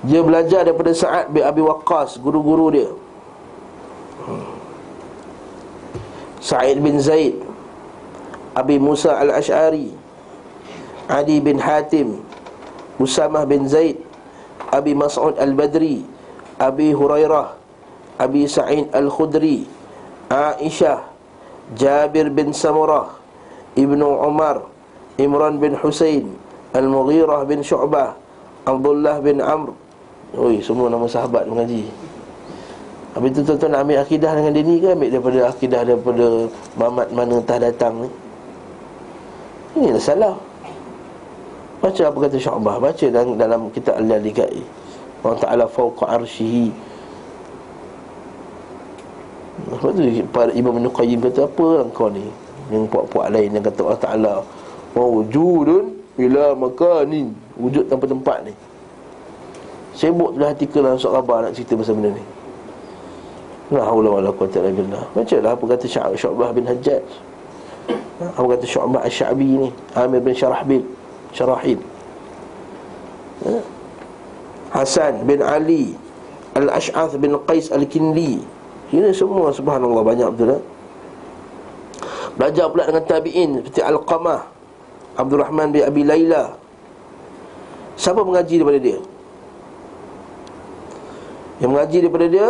Dia belajar daripada Sa'ad bin Abi Waqqas, guru-guru dia. Sa'id bin Zaid, Abi Musa al-Ash'ari, Adi bin Hatim, Usamah bin Zaid, Abi Mas'ud al-Badri, Abi Hurairah, Abi Sa'id al-Khudri, Aisyah, Jabir bin Samurah, Ibnu Umar, Imran bin Husain, Al-Mughirah bin Syu'bah, Abdullah bin Amr. Oi, semua nama sahabat mengaji. Habis tu tuan-tuan nak ambil akidah dengan dia ni ke ambil daripada akidah daripada Mamat mana entah datang ni? Inilah salah. Baca apa kata Syu'bah, baca dalam kitab Al-Lalikai. Allah Ta'ala fawqa arsyihi. Sebab tu Imam Ibn Qayyim kata, apa kau ni yang puak-puak lain yang kata Allah Ta'ala wujudun bila makanin, wujud tanpa tempat ni. Sibuk dah artikel dalam surat khabar nak cerita pasal benda ni. La haula wala quwwata illa billah. Bacalah apa kata Syu'bah bin Hajjaj, apa kata Syu'bah Asy-Sya'bi ni, Amir bin Syarahil, Hasan bin Ali Al-Ash'ath bin Qais Al-Kindi. Ini semua subhanallah banyak betul tak? Belajar pula dengan tabi'in seperti Al-Qamah, Abdul Rahman bin Abi Layla. Siapa mengaji daripada dia? Yang mengaji daripada dia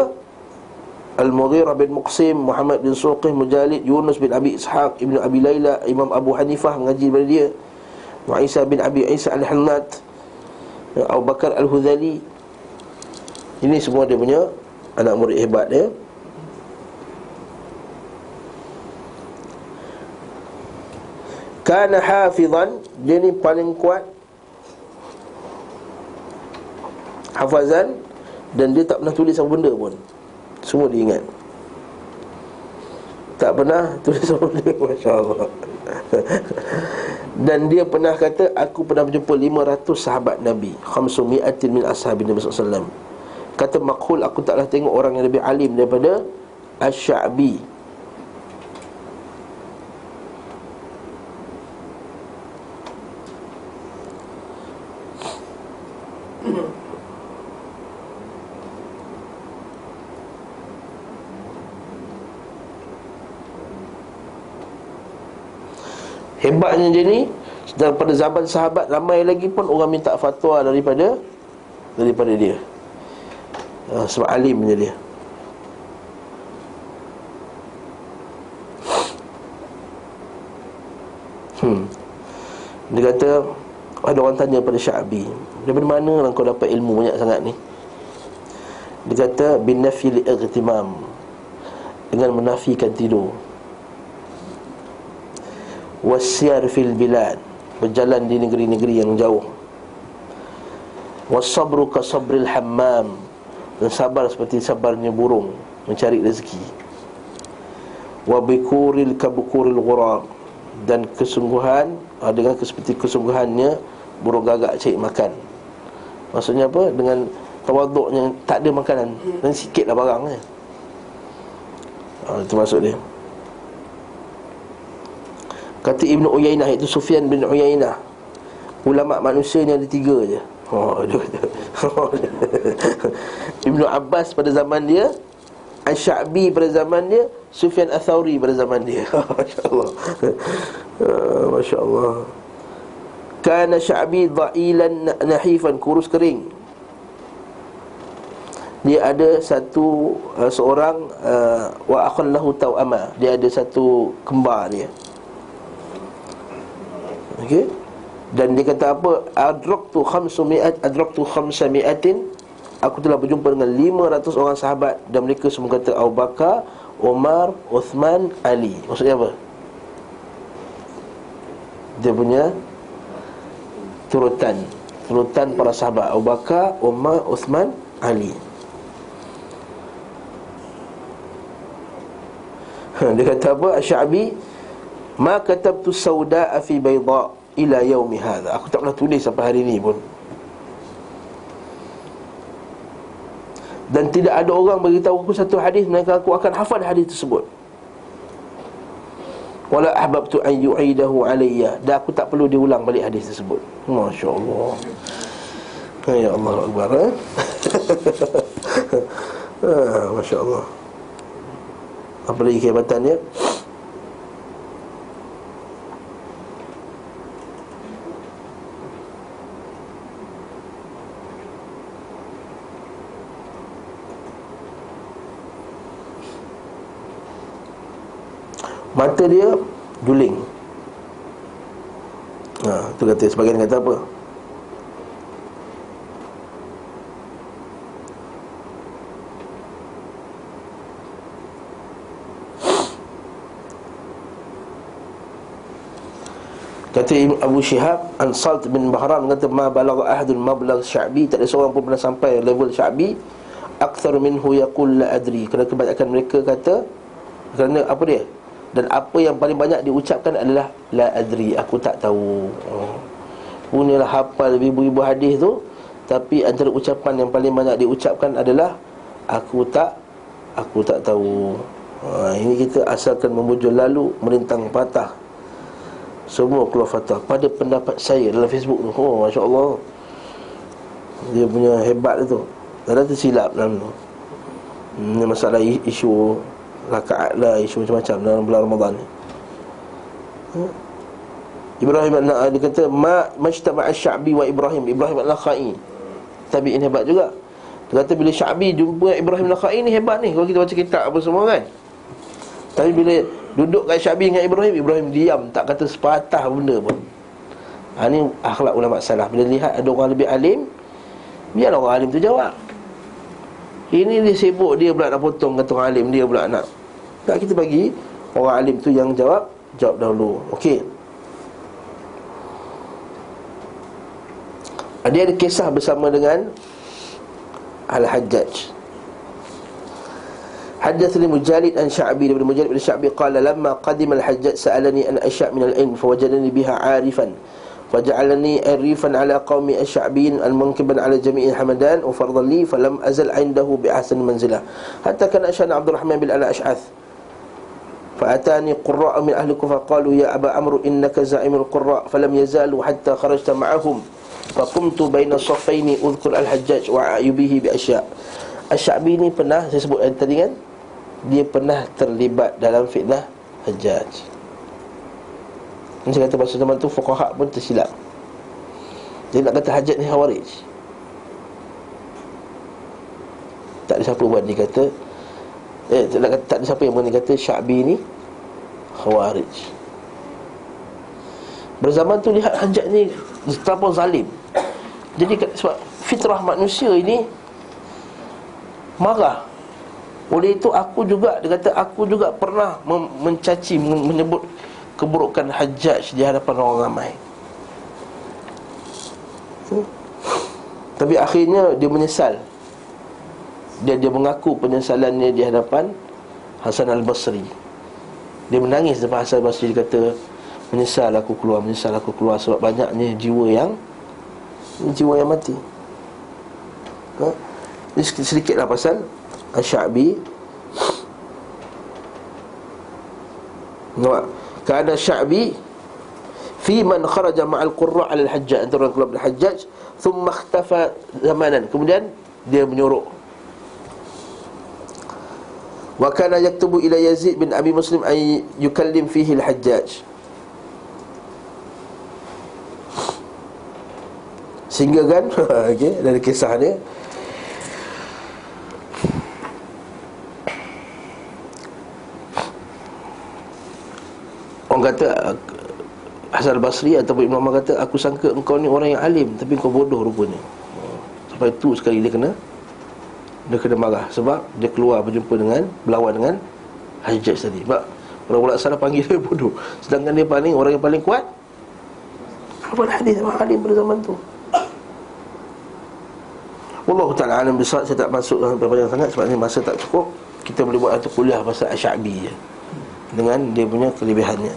Al-Mughirah bin Muqsim, Muhammad bin Suqih, Mujalid, Yunus bin Abi Ishaq, Ibnu Abi Layla, Imam Abu Hanifah mengaji daripada dia, wa Isa bin Abi Isa Al-Hannat, Abu Bakar Al-Hudhali. Ini semua dia punya anak murid hebat dia. Kana hafizan, dia ni paling kuat hafazan, dan dia tak pernah tulis apa benda pun. Semua dia ingat. Tak pernah tulis apa benda, Masya Allah. Dan dia pernah kata, aku pernah berjumpa 500 sahabat Nabi, 500 min ashabin Nabi SAW. Kata Makhul, aku taklah tengok orang yang lebih alim daripada Asy-Sya'bi. Hebatnya dia ni, dan pada zaman sahabat ramai lagi pun orang minta fatwa daripada dia. Sebab alimnya dia. Dia kata, ada orang tanya pada Sya'bi, daripada mana lah kau dapat ilmu banyak sangat ni? Dia kata, bin nafi li'igtimam, dengan menafikan tidur. Wasyar fil bilad, berjalan di negeri-negeri yang jauh. Wasabru ka sabril hammam, dan sabar seperti sabarnya burung mencari rezeki. Wa bikuril ka bukuril ghurab, dan kesungguhan dengan seperti kesungguhannya burung gagak cari makan. Maksudnya apa? Dengan tawaduknya, tak ada makanan dan sikitlah barangnya. Itu maksud dia. Kata Ibnu Uyainah, iaitu Sufyan bin Uyainah, ulama manusia ni ada 3 je. dia kata. Ibnu Abbas pada zaman dia, Asy-Sya'bi pada zaman dia, Sufyan Ats-Tsauri pada zaman dia. Masya-Allah. Masya-Allah. Kana Sya'bi dha'ilan nahifan, kurus kering. Dia ada seorang wa akhun lahu tawama, dia ada satu kembar dia. Okey. Dan dia kata apa? Adraktu 500 aku telah berjumpa dengan 500 orang sahabat, dan mereka semua kata Abu Bakar, Umar, Uthman, Ali. Maksudnya apa? Dia punya turutan para sahabat, Abu Bakar, Umar, Uthman, Ali. Dia kata apa? Asy-Sya'bi, ma katabtu sauda'a fi bayda ila yaumi hadha. Aku tak pernah tulis sampai hari ini pun. Dan tidak ada orang beritahu aku satu hadis melainkan aku akan hafal hadis tersebut. Wala ahbabtu an yu'idahu alayya, dan aku tak perlu diulang balik hadis tersebut. Masya-Allah. Ya Allah Akbar. Masya-Allah. Apa lagi kehebatannya? Mata dia juling. Tu kata, sebagian kata apa? Kata Abu Syihab an Salt bin Bahran, kata ma balagha ahadun mablagh Sya'bi, tak ada seorang pun pernah sampai level Sya'bi. Akthar minhu yaqul la adri, kerana kebanyakan mereka kata, kerana apa dia? Dan apa yang paling banyak diucapkan adalah la adri, aku tak tahu. Punyalah hafal ribu-ribu hadis tu, tapi antara ucapan yang paling banyak diucapkan adalah aku tak tahu. Ini kita asalkan membujur lalu, merintang patah, semua keluar fatah pada pendapat saya dalam Facebook tu. Masya-Allah. Dia punya hebat tu. Tak ada tersilap dalam tu. Ini masalah isu rakaat lah, isu macam-macam dalam bulan Ramadan ni. Ibrahim an-Nakhai, dia kata majtama'a Sya'bi wa Ibrahim an-Nakhai. Tabi'in hebat juga. Dia kata bila Sya'bi jumpa Ibrahim an-Nakhai ni hebat ni, kalau kita baca kitab apa semua kan. Tapi bila duduk kat Sya'bi dengan Ibrahim diam, tak kata sepatah benda pun. Ni akhlak ulama salaf. Bila lihat ada orang lebih alim, biarlah orang alim tu jawab. Ini dia sibuk, dia pula nak potong kata orang alim, dia pula nak. Tak, kita bagi orang alim tu yang jawab dahulu. Okey. Dia ada kisah bersama dengan Al-Hajjaj. Haddatsani Mujalid an Sya'bi, daripada Mujalid bin Sya'bi qala lamma qadima Al-Hajjaj sa'alani an asya' min al-ilm fawajadani biha 'arifan faja'alani arifan ala qaumi asy-sya'biyin al-munkiban ala jami'i hamadan wa fardan li falam azal 'indahu bi ahsani manzilah hatta kana ashana Abdurrahman bil al-Ash'ath fa'atani qurra'u min ahli Kufah qalu ya Aba Amr innaka za'imul qurra' falam yazalu hatta kharajta ma'ahum faqumtu baina saffaini udhkur al-Hajjaj wa ayubihi bi asya'. Asy-Sya'bi ni pernah, saya sebut tadi kan, dia pernah terlibat dalam fitnah Hajjaj. Saya kata masa zaman tu fuqaha pun tersilap. Dia nak kata Hajjaj ni Khawarij. Tak ada siapa berani kata tak ada siapa yang berani kata Sya'bi ni Khawarij. Berzaman tu lihat Hajjaj ni terlampau zalim. Jadi sebab fitrah manusia ini marah. Oleh itu dia kata aku juga pernah mencaci, menyebut keburukan Hajjaj di hadapan orang ramai. Tapi akhirnya dia menyesal. Dia mengaku penyesalannya di hadapan Hasan al-Basri. Dia menangis depan Hasan al-Basri. Dia kata, menyesal aku keluar sebab banyaknya jiwa yang mati. Ini sedikitlah pasal Asy-Sya'bi. Nampak? Kana Sya'bi fi man kharaja ma'al qurra' 'ala al-hajjaj, antara orang keluar bil hajjaj, thumma ikhtafa zamanan, kemudian dia menyorok. Wa kana yaktubu ila Yazid bin Abi Muslim ay yukallim fihi al-hajjaj, sehingga kan okey, dari kisah dia orang kata, Hasan al-Basri ataupun Ibn Umar kata, aku sangka engkau ni orang yang alim, tapi engkau bodoh rupanya. Sampai tu sekali dia kena marah, sebab dia keluar berjumpa dengan, berlawan dengan Hajjaj tadi. Sebab orang-orang salah panggil dia bodoh, sedangkan dia paling, orang yang paling kuat hafal hadis, alim pada zaman tu. Wallahu ta'ala alam bisawab. Saya tak masuk dalam berpanjang sangat sebab ni masa tak cukup. Kita boleh buat satu kuliah pasal Asy-Sya'bi je, dengan dia punya kelebihannya.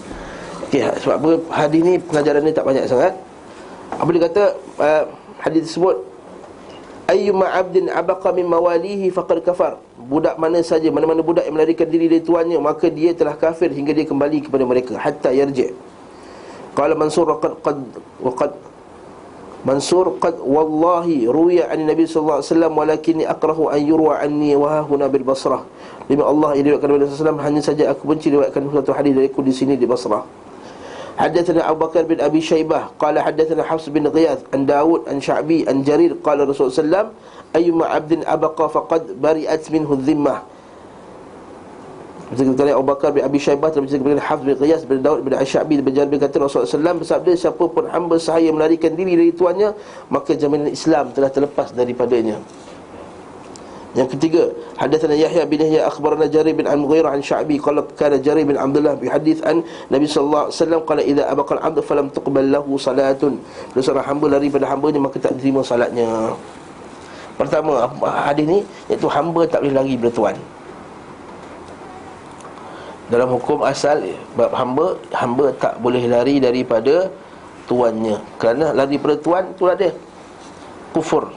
Okey, sebab apa hadis ni pengajaran ni tak banyak sangat. Apa dia kata hadis tersebut, ayyuma 'abdin abaqa min mawalihi faqad kafar. Budak mana saja, mana-mana budak yang melarikan diri dari tuannya, maka dia telah kafir hingga dia kembali kepada mereka, hatta yarji'. Qala Mansur qad wallahi ruwiya 'an Nabi sallallahu alaihi wasallam walakinni akrahu an yurwa anni wa ha huna bil Basrah. Demi Allah, yang diriwayatkan Nabi sallallahu alaihi wasallam, hanya saja aku benci diriwayatkan satu hadis dariku di sini di Basrah. Haddatsana Abu Bakar bin Abi Syaibah qala haddatsana Hafs bin Ghiyath an Dawud an Sya'bi an Jarir qala Rasulullah sallallahu alaihi wasallam, ayyuma 'abdin abaqa faqad bari'at minhu dhimmah. Berkata Abu Bakar bin Abi Syaibah, terbicara kepada Hafs bin Ghiyath bin Dawud bin Sya'bi bin Jarir, berkata Rasulullah sallallahu alaihi wasallam bersabda, siapa pun hamba sahaya melarikan diri dari tuannya, maka jaminan Islam telah terlepas daripadanya. Yang ketiga, hadatsana Yahya bin Yahya akhbarana Jarir bin Al-Mughirah an Sya'bi qala kana Jarir bin Abdullah bi hadits an Nabi sallallahu alaihi wasallam qala idza abaqa al-'abd falam tuqbal lahu salatun. Bila seorang hamba lari pada hambanya, maka tak diterima salatnya. Pertama, hadis ni iaitu hamba tak boleh lari pada tuan. Dalam hukum asal bab hamba tak boleh lari daripada tuannya. Kerana lari daripada tuan itulah dia kufur.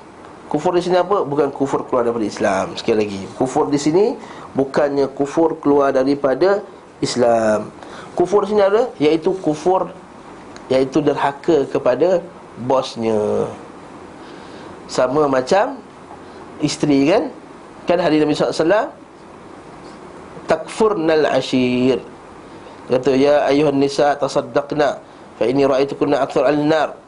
Kufur di sini apa? Bukan kufur keluar daripada Islam. Sekali lagi, kufur di sini bukannya kufur keluar daripada Islam. Kufur di sini ada, iaitu kufur, iaitu derhaka kepada bosnya. Sama macam isteri kan? Kan hadis Nabi SAW, takfurnal ashir. Kata, ya ayuhan nisa tasaddaqna fa inni ra'aitukunna akthar al-nar.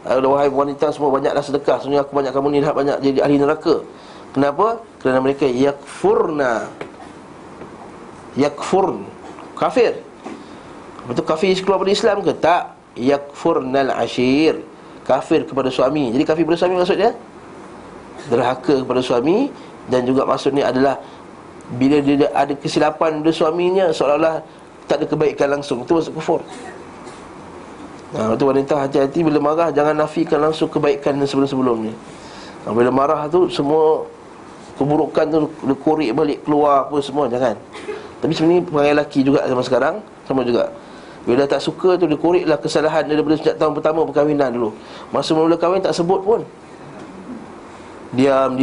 Wahai wanita semua, banyaklah sedekah, sebenarnya aku banyak, kamu ni dah banyak jadi ahli neraka. Kenapa? Kerana mereka yakfurn, kafir. Betul kafir keluar dari Islam ke? Tak. Yakfurnal ashir, kafir kepada suami. Jadi kafir kepada suami maksudnya derhaka kepada suami. Dan juga maksudnya adalah bila dia ada kesilapan pada suaminya, seolah-olah tak ada kebaikan langsung. Itu maksud kufur. Itu wanita hati-hati bila marah, jangan nafikan langsung kebaikan sebelum-sebelumnya. Bila marah tu semua keburukan tu dia korek balik keluar apa semua, jangan. Tapi sebenarnya perangai lelaki juga zaman sekarang sama juga. Bila tak suka tu dia koreklah kesalahan dia daripada sejak tahun pertama perkahwinan dulu. Masa mula kahwin tak sebut pun. Diam.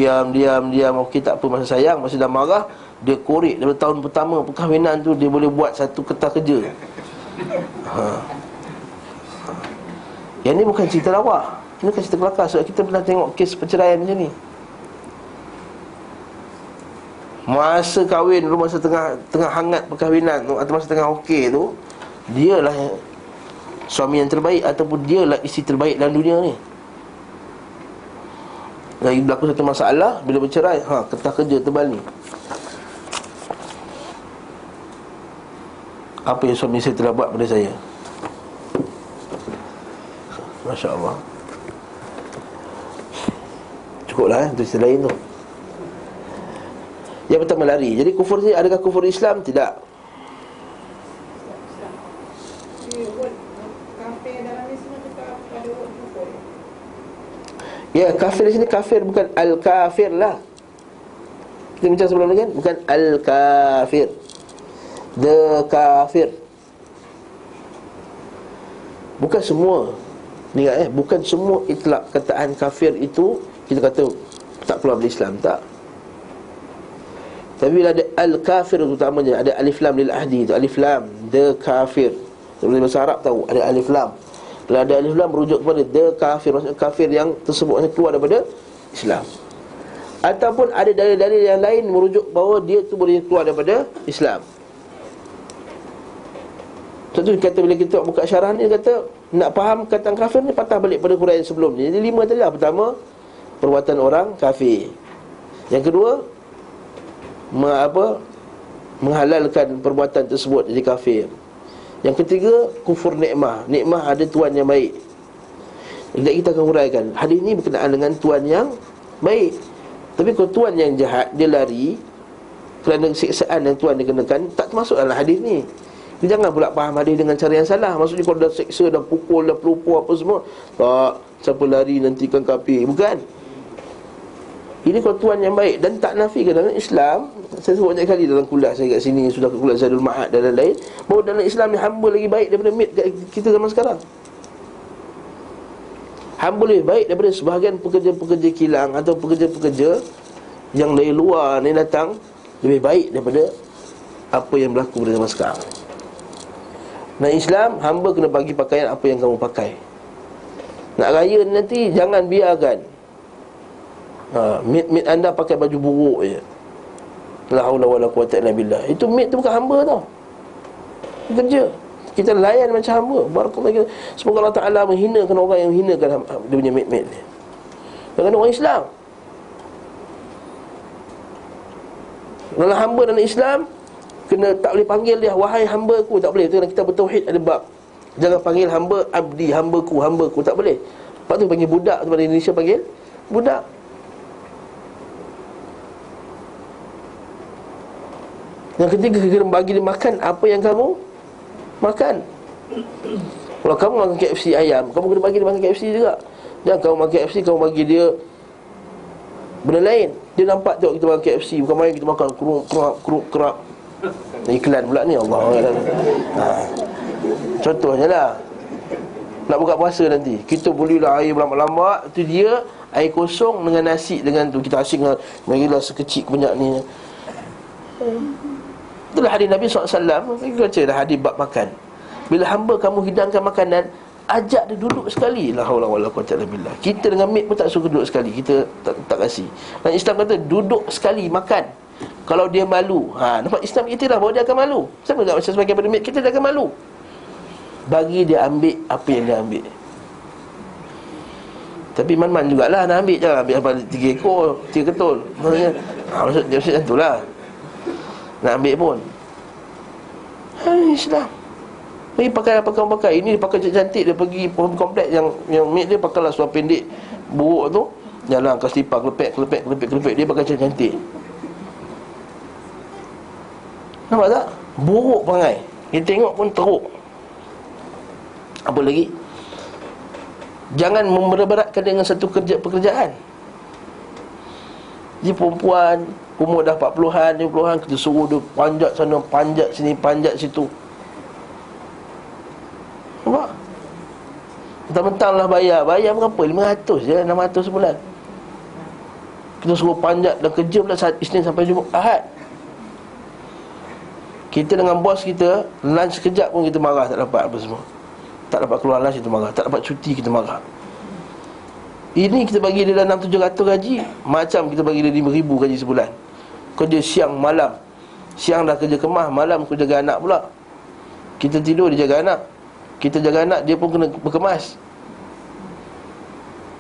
Okey tak apa, masa sayang, masa dah marah dia korek daripada tahun pertama perkahwinan tu, dia boleh buat satu kertas kerja. Yang ni bukan cerita lawak, ini bukan cerita kelakar. Sebab kita pernah tengok kes perceraian macam ni. Masa kahwin dulu, masa tengah hangat perkahwinan tu, atau masa tengah okey tu, dialah suami yang terbaik, ataupun dialah isteri terbaik dalam dunia ni. Lagi berlaku satu masalah, bila bercerai, kertas kerja tebal ni, apa yang suami saya telah buat pada saya. Masya Allah. Cukuplah untuk cerita lain tu. Yang pertama lari. Jadi kufur ni, adakah kufur Islam? Tidak. Ya, kafir di sini kafir bukan al-kafir lah. Kita bincang sebelum ni kan, bukan al-kafir, the kafir. Bukan semua. Ingat bukan semua itlak kataan kafir itu kita kata tak keluar dari Islam, tak. Tapi bila ada al-kafir terutamanya, ada alif lam lil ahdi, itu alif lam the kafir. Sebenarnya bahasa Arab tahu ada alif lam. Kalau ada alif lam merujuk kepada the kafir, maksudnya kafir yang tersebut keluar daripada Islam. Ataupun ada dalil-dalil yang lain merujuk bahawa dia tu boleh keluar daripada Islam. Contoh kata bila kita buka syarah ni, kata nak faham kata kafir ni patah balik pada huraian sebelum ni. Jadi 5 tadi lah. Pertama, perbuatan orang kafir. Yang kedua, menghalalkan perbuatan tersebut jadi kafir. Yang ketiga, kufur nikmah. Nikmah ada tuan yang baik. Jadi kita akan huraikan hadis ni berkenaan dengan tuan yang baik. Tapi kalau tuan yang jahat, dia lari kerana siksaan yang tuan dikenakan, tak termasuk dalam hadis ni. Dia jangan pula faham hadis dengan cara yang salah. Maksudnya kalau dah seksa, dah pukul, dah pelupur apa semua, tak, siapa lari nanti kan kafir. Bukan. Ini kalau tuan yang baik. Dan tak nafikan dalam Islam, saya sebut banyak kali dalam kuliah saya kat sini, sudah ke kuliah Zadul Ma'ad dan lain-lain, bahawa dalam Islam ni hamba lagi baik daripada mate kita zaman sekarang. Hamba lebih baik daripada sebahagian pekerja-pekerja kilang atau pekerja-pekerja yang dari luar ni datang, lebih baik daripada apa yang berlaku pada zaman sekarang. Nah, Islam, hamba kena bagi pakaian apa yang kamu pakai. Nak raya nanti jangan biarkan mate anda pakai baju buruk je. La haula wala quwata illa billah. Itu mate tu bukan hamba tau, kerja. Kita layan macam hamba. Barakallahu. Semoga Allah Ta'ala menghinakan orang yang menghinakan dia punya mate-mate dia. Dengan orang Islam, dalam hamba dalam Islam, kena tak boleh panggil dia wahai hamba ku, tak boleh. Itu dalam kitab Tauhid ada bab. Jangan panggil hamba abdi, hambaku, tak boleh. Lepas tu panggil budak, tu pada Indonesia panggil budak. Yang ketiga, kena bagi dia makan apa yang kamu makan. Kalau kamu makan KFC ayam, kamu kena bagi dia makan KFC juga. Jangan kamu makan KFC, kamu bagi dia benda lain. Dia nampak tengok kita makan KFC, bukan main kita makan kerap. Iklan pula ni, Allah. Contohnya lah, nak buka puasa nanti, kita belilah air berlambak-lambak, tu dia air kosong dengan nasi, dengan tu kita asyik dengan marilah sekecil banyak ni. Itulah hadis Nabi SAW. Kita baca dah hadis bab makan. Bila hamba kamu hidangkan makanan, ajak dia duduk sekali. La haula wala quwwata illa billah. Kita dengan mate pun tak suka duduk sekali, kita tak kasih. Dan Islam kata duduk sekali makan. Kalau dia malu, nampak Islam kita dah bahawa dia akan malu. Sama tak macam sebagai pada mate kita, dia akan malu. Bagi dia ambil apa yang dia ambil. Tapi man-man jugalah nak ambil. Jangan ambil apa 3 ekor, 3 ketul. Maksudnya maksud macam tu lah. Nak ambil pun Islam bagi pakai apa kamu pakai. Ini dia pakai cantik, dia pergi komplek yang mate dia pakailah seluar pendek buruk tu, jalan ke selipar kelepek, dia pakai cantik. Nampak tak? Buruk perangai. Kita tengok pun teruk. Apa lagi? Jangan memberat-beratkan dengan satu pekerjaan. Dia perempuan umur dah 40-an, 50-an, kita suruh dia panjat sana, panjat sini, panjat situ. Nampak? Mentang-mentang lah bayar berapa? 500 je, 600 sebulan. Kita suruh panjat dan kerja pula saat Isnin sampai Ahad. Kita dengan bos kita, lunch sekejap pun kita marah, tak dapat apa semua. Tak dapat keluar lunch, kita marah. Tak dapat cuti, kita marah. Ini kita bagi dia dah 600-700 gaji, macam kita bagi dia 5,000 gaji sebulan. Kerja siang malam. Siang dah kerja kemah, malam aku jaga anak pula. Kita tidur, dia jaga anak. Kita jaga anak, dia pun kena berkemas.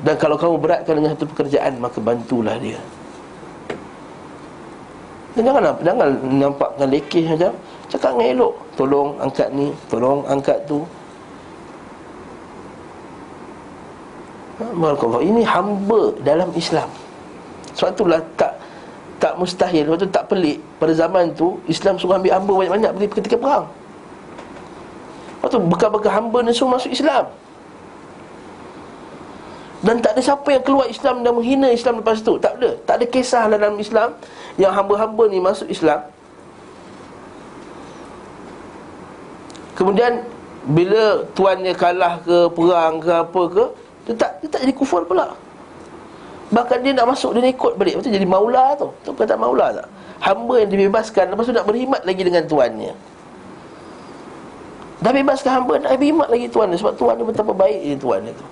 Dan kalau kamu beratkan dengan satu pekerjaan, maka bantulah dia. Dan jangan nampakkan lekeh macam. Cakap dengan elok, tolong angkat ni, tolong angkat tu. Barakallah. Ini hamba dalam Islam. Sebab itulah tak mustahil, sebab tu tak pelik. Pada zaman tu Islam suruh ambil hamba banyak-banyak pergi ketika perang. Sebab tu bekas-bekas hamba ni semua masuk Islam. Dan tak ada siapa yang keluar Islam dan menghina Islam lepas tu. Tak ada. Tak ada kisah dalam Islam yang hamba-hamba ni masuk Islam, kemudian bila tuannya kalah ke perang ke apa ke, dia tak jadi kufur pula. Bahkan dia nak masuk, dia ikut balik. Lepas tu jadi maula tu. Tu kata maula tak? Hamba yang dibebaskan, lepas tu nak berkhidmat lagi dengan tuannya. Dah bebaskan hamba, nak hemat lagi tuan dia. Sebab tuan dia betapa baik dia tuan dia tu.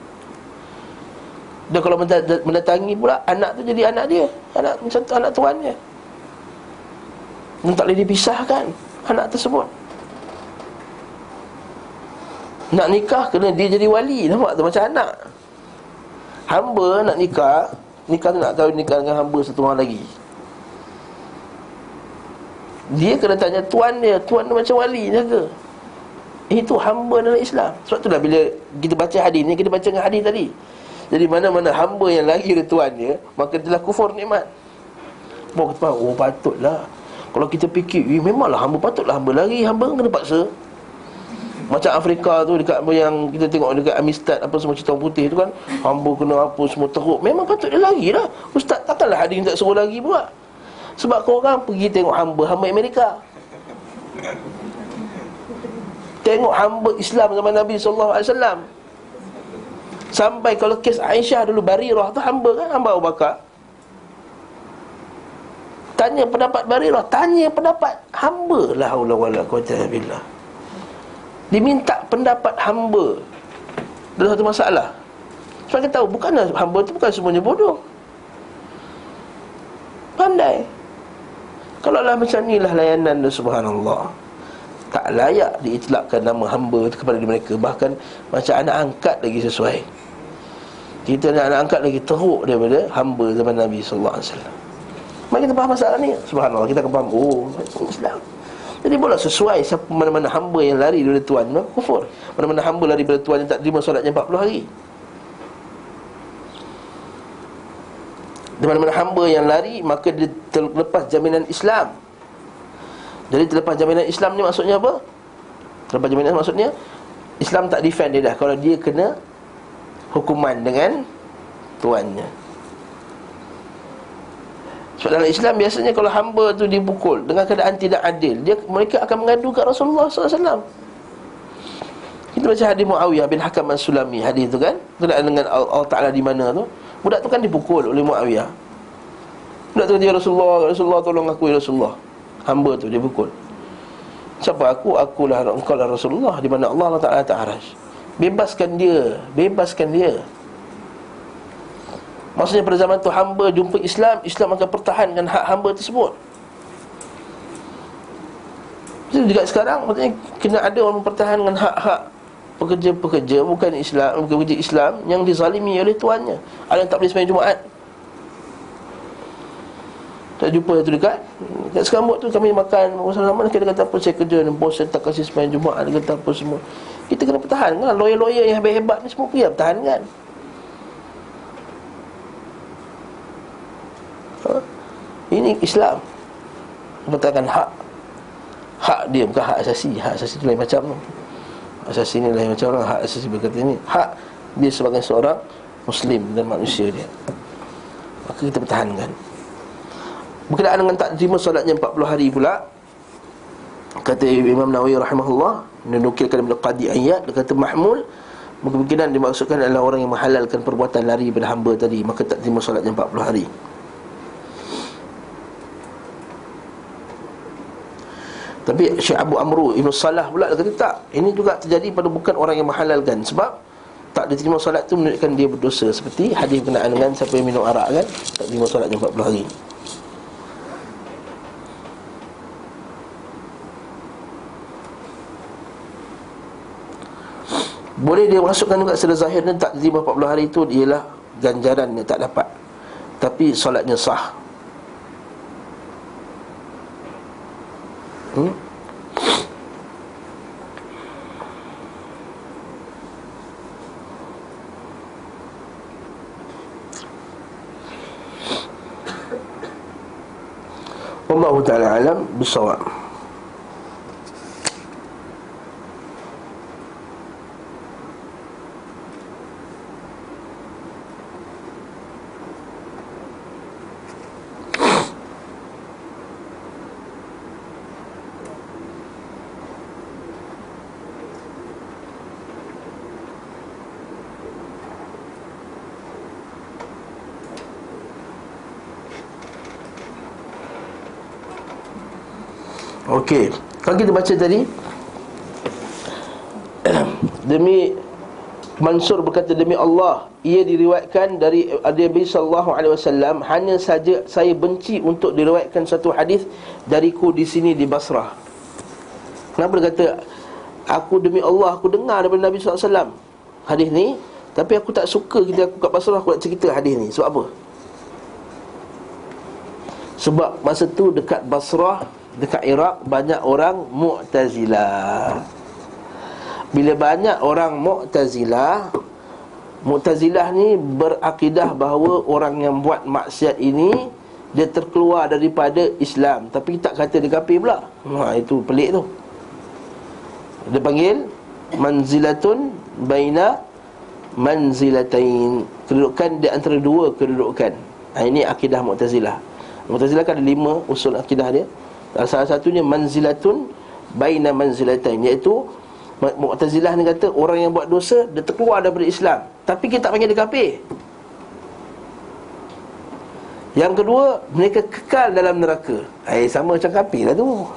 Dia kalau mendatangi pula, anak tu jadi anak dia, anak macam tu, anak tuan dia. Dan tak boleh dipisahkan anak tersebut. Nak nikah kena dia jadi wali. Nampak tu macam anak. Hamba nak nikah, nikah tu nak kahwin nikah dengan hamba satu orang lagi. Dia kena tanya tuan dia, tuan dia macam wali jaga. Itu hamba dalam Islam. Sebab itulah bila kita baca hadis ni, kita baca dengan hadis tadi. Jadi mana-mana hamba yang lari dari tuan dia, maka telah kufur nikmat. Bawa kita faham, oh patutlah. Kalau kita fikir, memanglah hamba patutlah hamba lari, hamba kena paksa. Macam Afrika tu, dekat yang kita tengok dekat Amistad apa semua cerita orang putih tu kan, hamba kena apa semua teruk. Memang patut dia lari lah. Ustaz, takkanlah hadis tak suruh lari pula. Sebab korang pergi tengok hamba Amerika, tengok hamba Islam zaman Nabi SAW. Sampai kalau kes Aisyah dulu, Barirah tu hamba kan, hamba Abu Bakar. Tanya pendapat Barirah, tanya pendapat hamba. La haula wala quwwata illa billah. Diminta pendapat hamba dalam satu masalah. Sebab kita tahu, bukanlah hamba tu bukan semuanya bodoh, pandai. Kalau lah macam inilah layanan dia, subhanallah, tak layak diitlakkan nama hamba tu kepada mereka. Bahkan macam anak angkat lagi sesuai. Kita nak anak angkat lagi teruk daripada hamba zaman Nabi SAW. Mari kita faham masalah ni, subhanallah, kita akan faham, oh Islam. Jadi boleh sesuai siapa, mana-mana hamba yang lari daripada tuan dia kufur. Mana-mana hamba lari daripada tuan yang tak terima solatnya 40 hari. Di mana-mana hamba yang lari, maka dia terlepas jaminan Islam. Jadi terlepas jaminan Islam ni maksudnya apa? Terlepas jaminan maksudnya Islam tak defend dia dah kalau dia kena hukuman dengan tuannya. Sebab dalam Islam biasanya kalau hamba tu dipukul dengan keadaan tidak adil, mereka akan mengadu ke Rasulullah SAW. Kita baca hadis Muawiyah bin Hakam As-Sulami, hadis tu kan, berkenaan dengan Allah Ta'ala di mana tu. Budak tu kan dipukul oleh Muawiyah. Budak tu kata, ya Rasulullah tolong aku ya Rasulullah. Hamba tu dia pukul. Siapa aku? Akulah engkau lah Rasulullah, di mana Allah Ta'ala atas arasy. Bebaskan dia, bebaskan dia. Maksudnya pada zaman tu hamba jumpa Islam, Islam akan pertahankan hak hamba tersebut. Jadi juga sekarang maksudnya kena ada orang mempertahankan hak-hak pekerja-pekerja bukan Islam, pekerja Islam yang dizalimi oleh tuannya. Ada yang tak boleh sembahyang Jumaat. Tak jumpa tu dekat Sekambut tu kami makan bersama-sama. Dia kata apa, saya kerja dan bos saya tak kasih sembahyang Jumaat. Dia kata apa semua. Kita kena pertahankan. Lawyer-lawyer yang hebat-hebat ni semua pergi pertahankan. Ini Islam mempertahankan hak dia, bukan hak asasi. Hak asasi tu lain macam tu. Asasi ni lain macam orang. Hak asasi berkata ni hak dia sebagai seorang Muslim dan manusia dia, maka kita pertahankan. Berkenaan dengan tak terima solatnya 40 hari pula, kata Imam Nawawi rahimahullah, menukilkan daripada Qadi Iyad, dia kata mahmul, kemungkinan dimaksudkan adalah orang yang menghalalkan perbuatan lari daripada hamba tadi, maka tak terima solatnya 40 hari. Tapi Syekh Abu Amru Ibn Salah pula dia kata tak, ini juga terjadi pada bukan orang yang menghalalkan. Sebab tak diterima solat tu menunjukkan dia berdosa. Seperti hadis berkenaan dengan siapa yang minum arak kan, tak terima solatnya 40 hari. Boleh dia masukkan juga secara zahir dan tak terima 40 hari itu ialah ganjaran yang tak dapat, tapi solatnya sah. Wallahu ta'ala alam bisawab. Okey, kalau kita baca tadi Demi Mansur berkata, demi Allah, ia diriwayatkan dari Nabi sallallahu alaihi wasallam, hanya saja saya benci untuk diriwayatkan satu hadis dariku di sini di Basrah. Kenapa dia kata, aku demi Allah, aku dengar daripada Nabi sallallahu alaihi wasallam hadis ni, tapi aku tak suka kita aku kat Basrah aku nak cerita hadis ni. Sebab apa? Sebab masa tu dekat Basrah, dekat Iraq, banyak orang Mu'tazilah. Bila banyak orang Mu'tazilah ni berakidah bahawa orang yang buat maksiat ini dia terkeluar daripada Islam, tapi tak kata dia kafir pula. Itu pelik tu. Dia panggil manzilatun baina manzilatain, kedudukan di antara dua kedudukan. Ini akidah Mu'tazilah. Mu'tazilah kan ada 5 usul akidah dia. Salah satunya manzilatun baina manzilatain, iaitu Mu'tazilah ni kata orang yang buat dosa dia terkeluar daripada Islam, tapi kita tak panggil dia kafir. Yang kedua, mereka kekal dalam neraka. Sama macam kafir lah tu.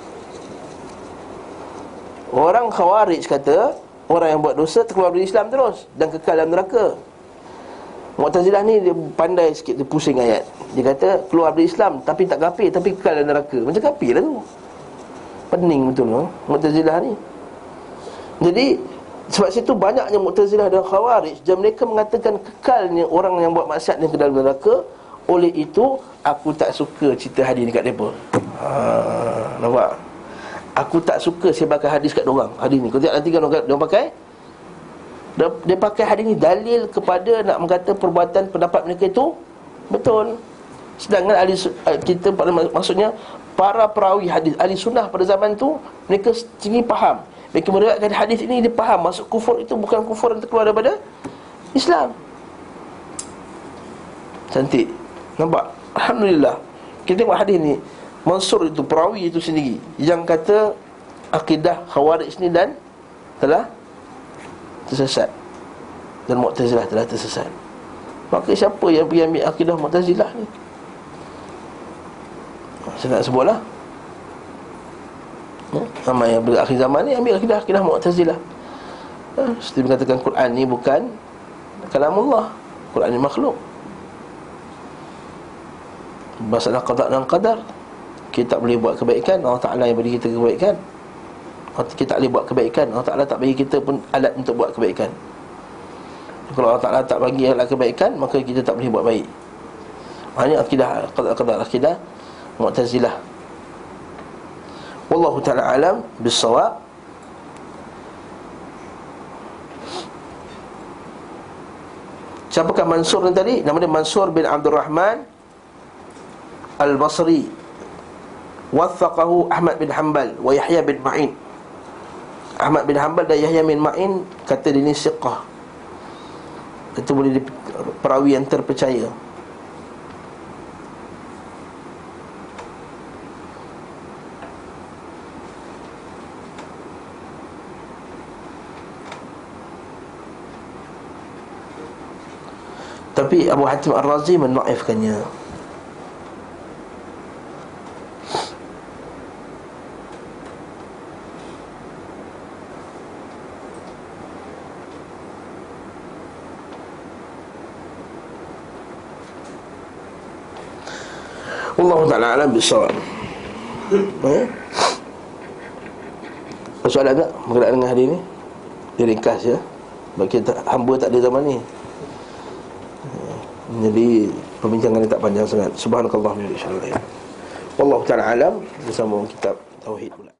Orang Khawarij kata orang yang buat dosa terkeluar dari Islam terus dan kekal dalam neraka. Mu'tazilah ni dia pandai sikit, dia pusing ayat. Dia kata keluar dari Islam tapi tak kafir, tapi kekal dalam neraka. Macam kafir lah tu. Pening betul tu Mu'tazilah ni. Jadi sebab situ banyaknya Mu'tazilah dan Khawarij, dan mereka mengatakan kekalnya orang yang buat maksiat ni ke dalam neraka. Oleh itu aku tak suka cerita hadis ni kat mereka. Nampak? Aku tak suka sebarkan hadis kat diorang. Hadis ni, kau tengok nanti kan diorang pakai, dia pakai hadis ni dalil kepada nak mengata perbuatan pendapat mereka itu betul. Sedangkan kita maksudnya para perawi hadis, ahli sunnah pada zaman tu, mereka sendiri faham. Mereka meriwayatkan hadis ini, dia faham maksud kufur itu bukan kufur yang terkeluar daripada Islam. Cantik. Nampak? Alhamdulillah. Kita tengok hadis ni, Mansur itu, perawi itu sendiri yang kata akidah Khawarij ni dan telah tersesat, dan Mu'tazilah telah tersesat. Maka siapa yang pergi ambil akidah Mu'tazilah ni? Saya nak sebutlah. Ramai yang berakhir zaman ni ambil akidah Mu'tazilah. Seperti mengatakan Quran ni bukan kalamullah, Quran ni makhluk. Masalah qada dan qadar, kita tak boleh buat kebaikan, Allah Ta'ala yang beri kita kebaikan. Kita tak boleh buat kebaikan, Allah Ta'ala tak bagi kita pun alat untuk buat kebaikan. Kalau Allah Ta'ala tak bagi alat kebaikan, maka kita tak boleh buat baik. Ini akidah qada qadar, akidah Mu'tazilah. Wallahu ta'ala alam bis-shawab. Siapakah Mansur ni tadi? Nama dia Mansur bin Abdul Rahman Al-Basri. Wathaqahu Ahmad bin Hanbal wa Yahya bin Ma'in. Ahmad bin Hanbal dan Yahya bin Ma'in kata dia ni siqah. Itu boleh perawi yang terpercaya. Tapi Abu Hatim Ar-Razi menaifkannya. Wallahu ta'ala alam bis-shawab. Soalan tak berkaitan dengan hari ni? Dia ringkas ya. Bagi hamba tak ada zaman ni. Jadi perbincangan ini tak panjang sangat. Subhanakallahumma wa bihamdika. Wallahu ta'ala alam. Bersama kitab tauhid pula.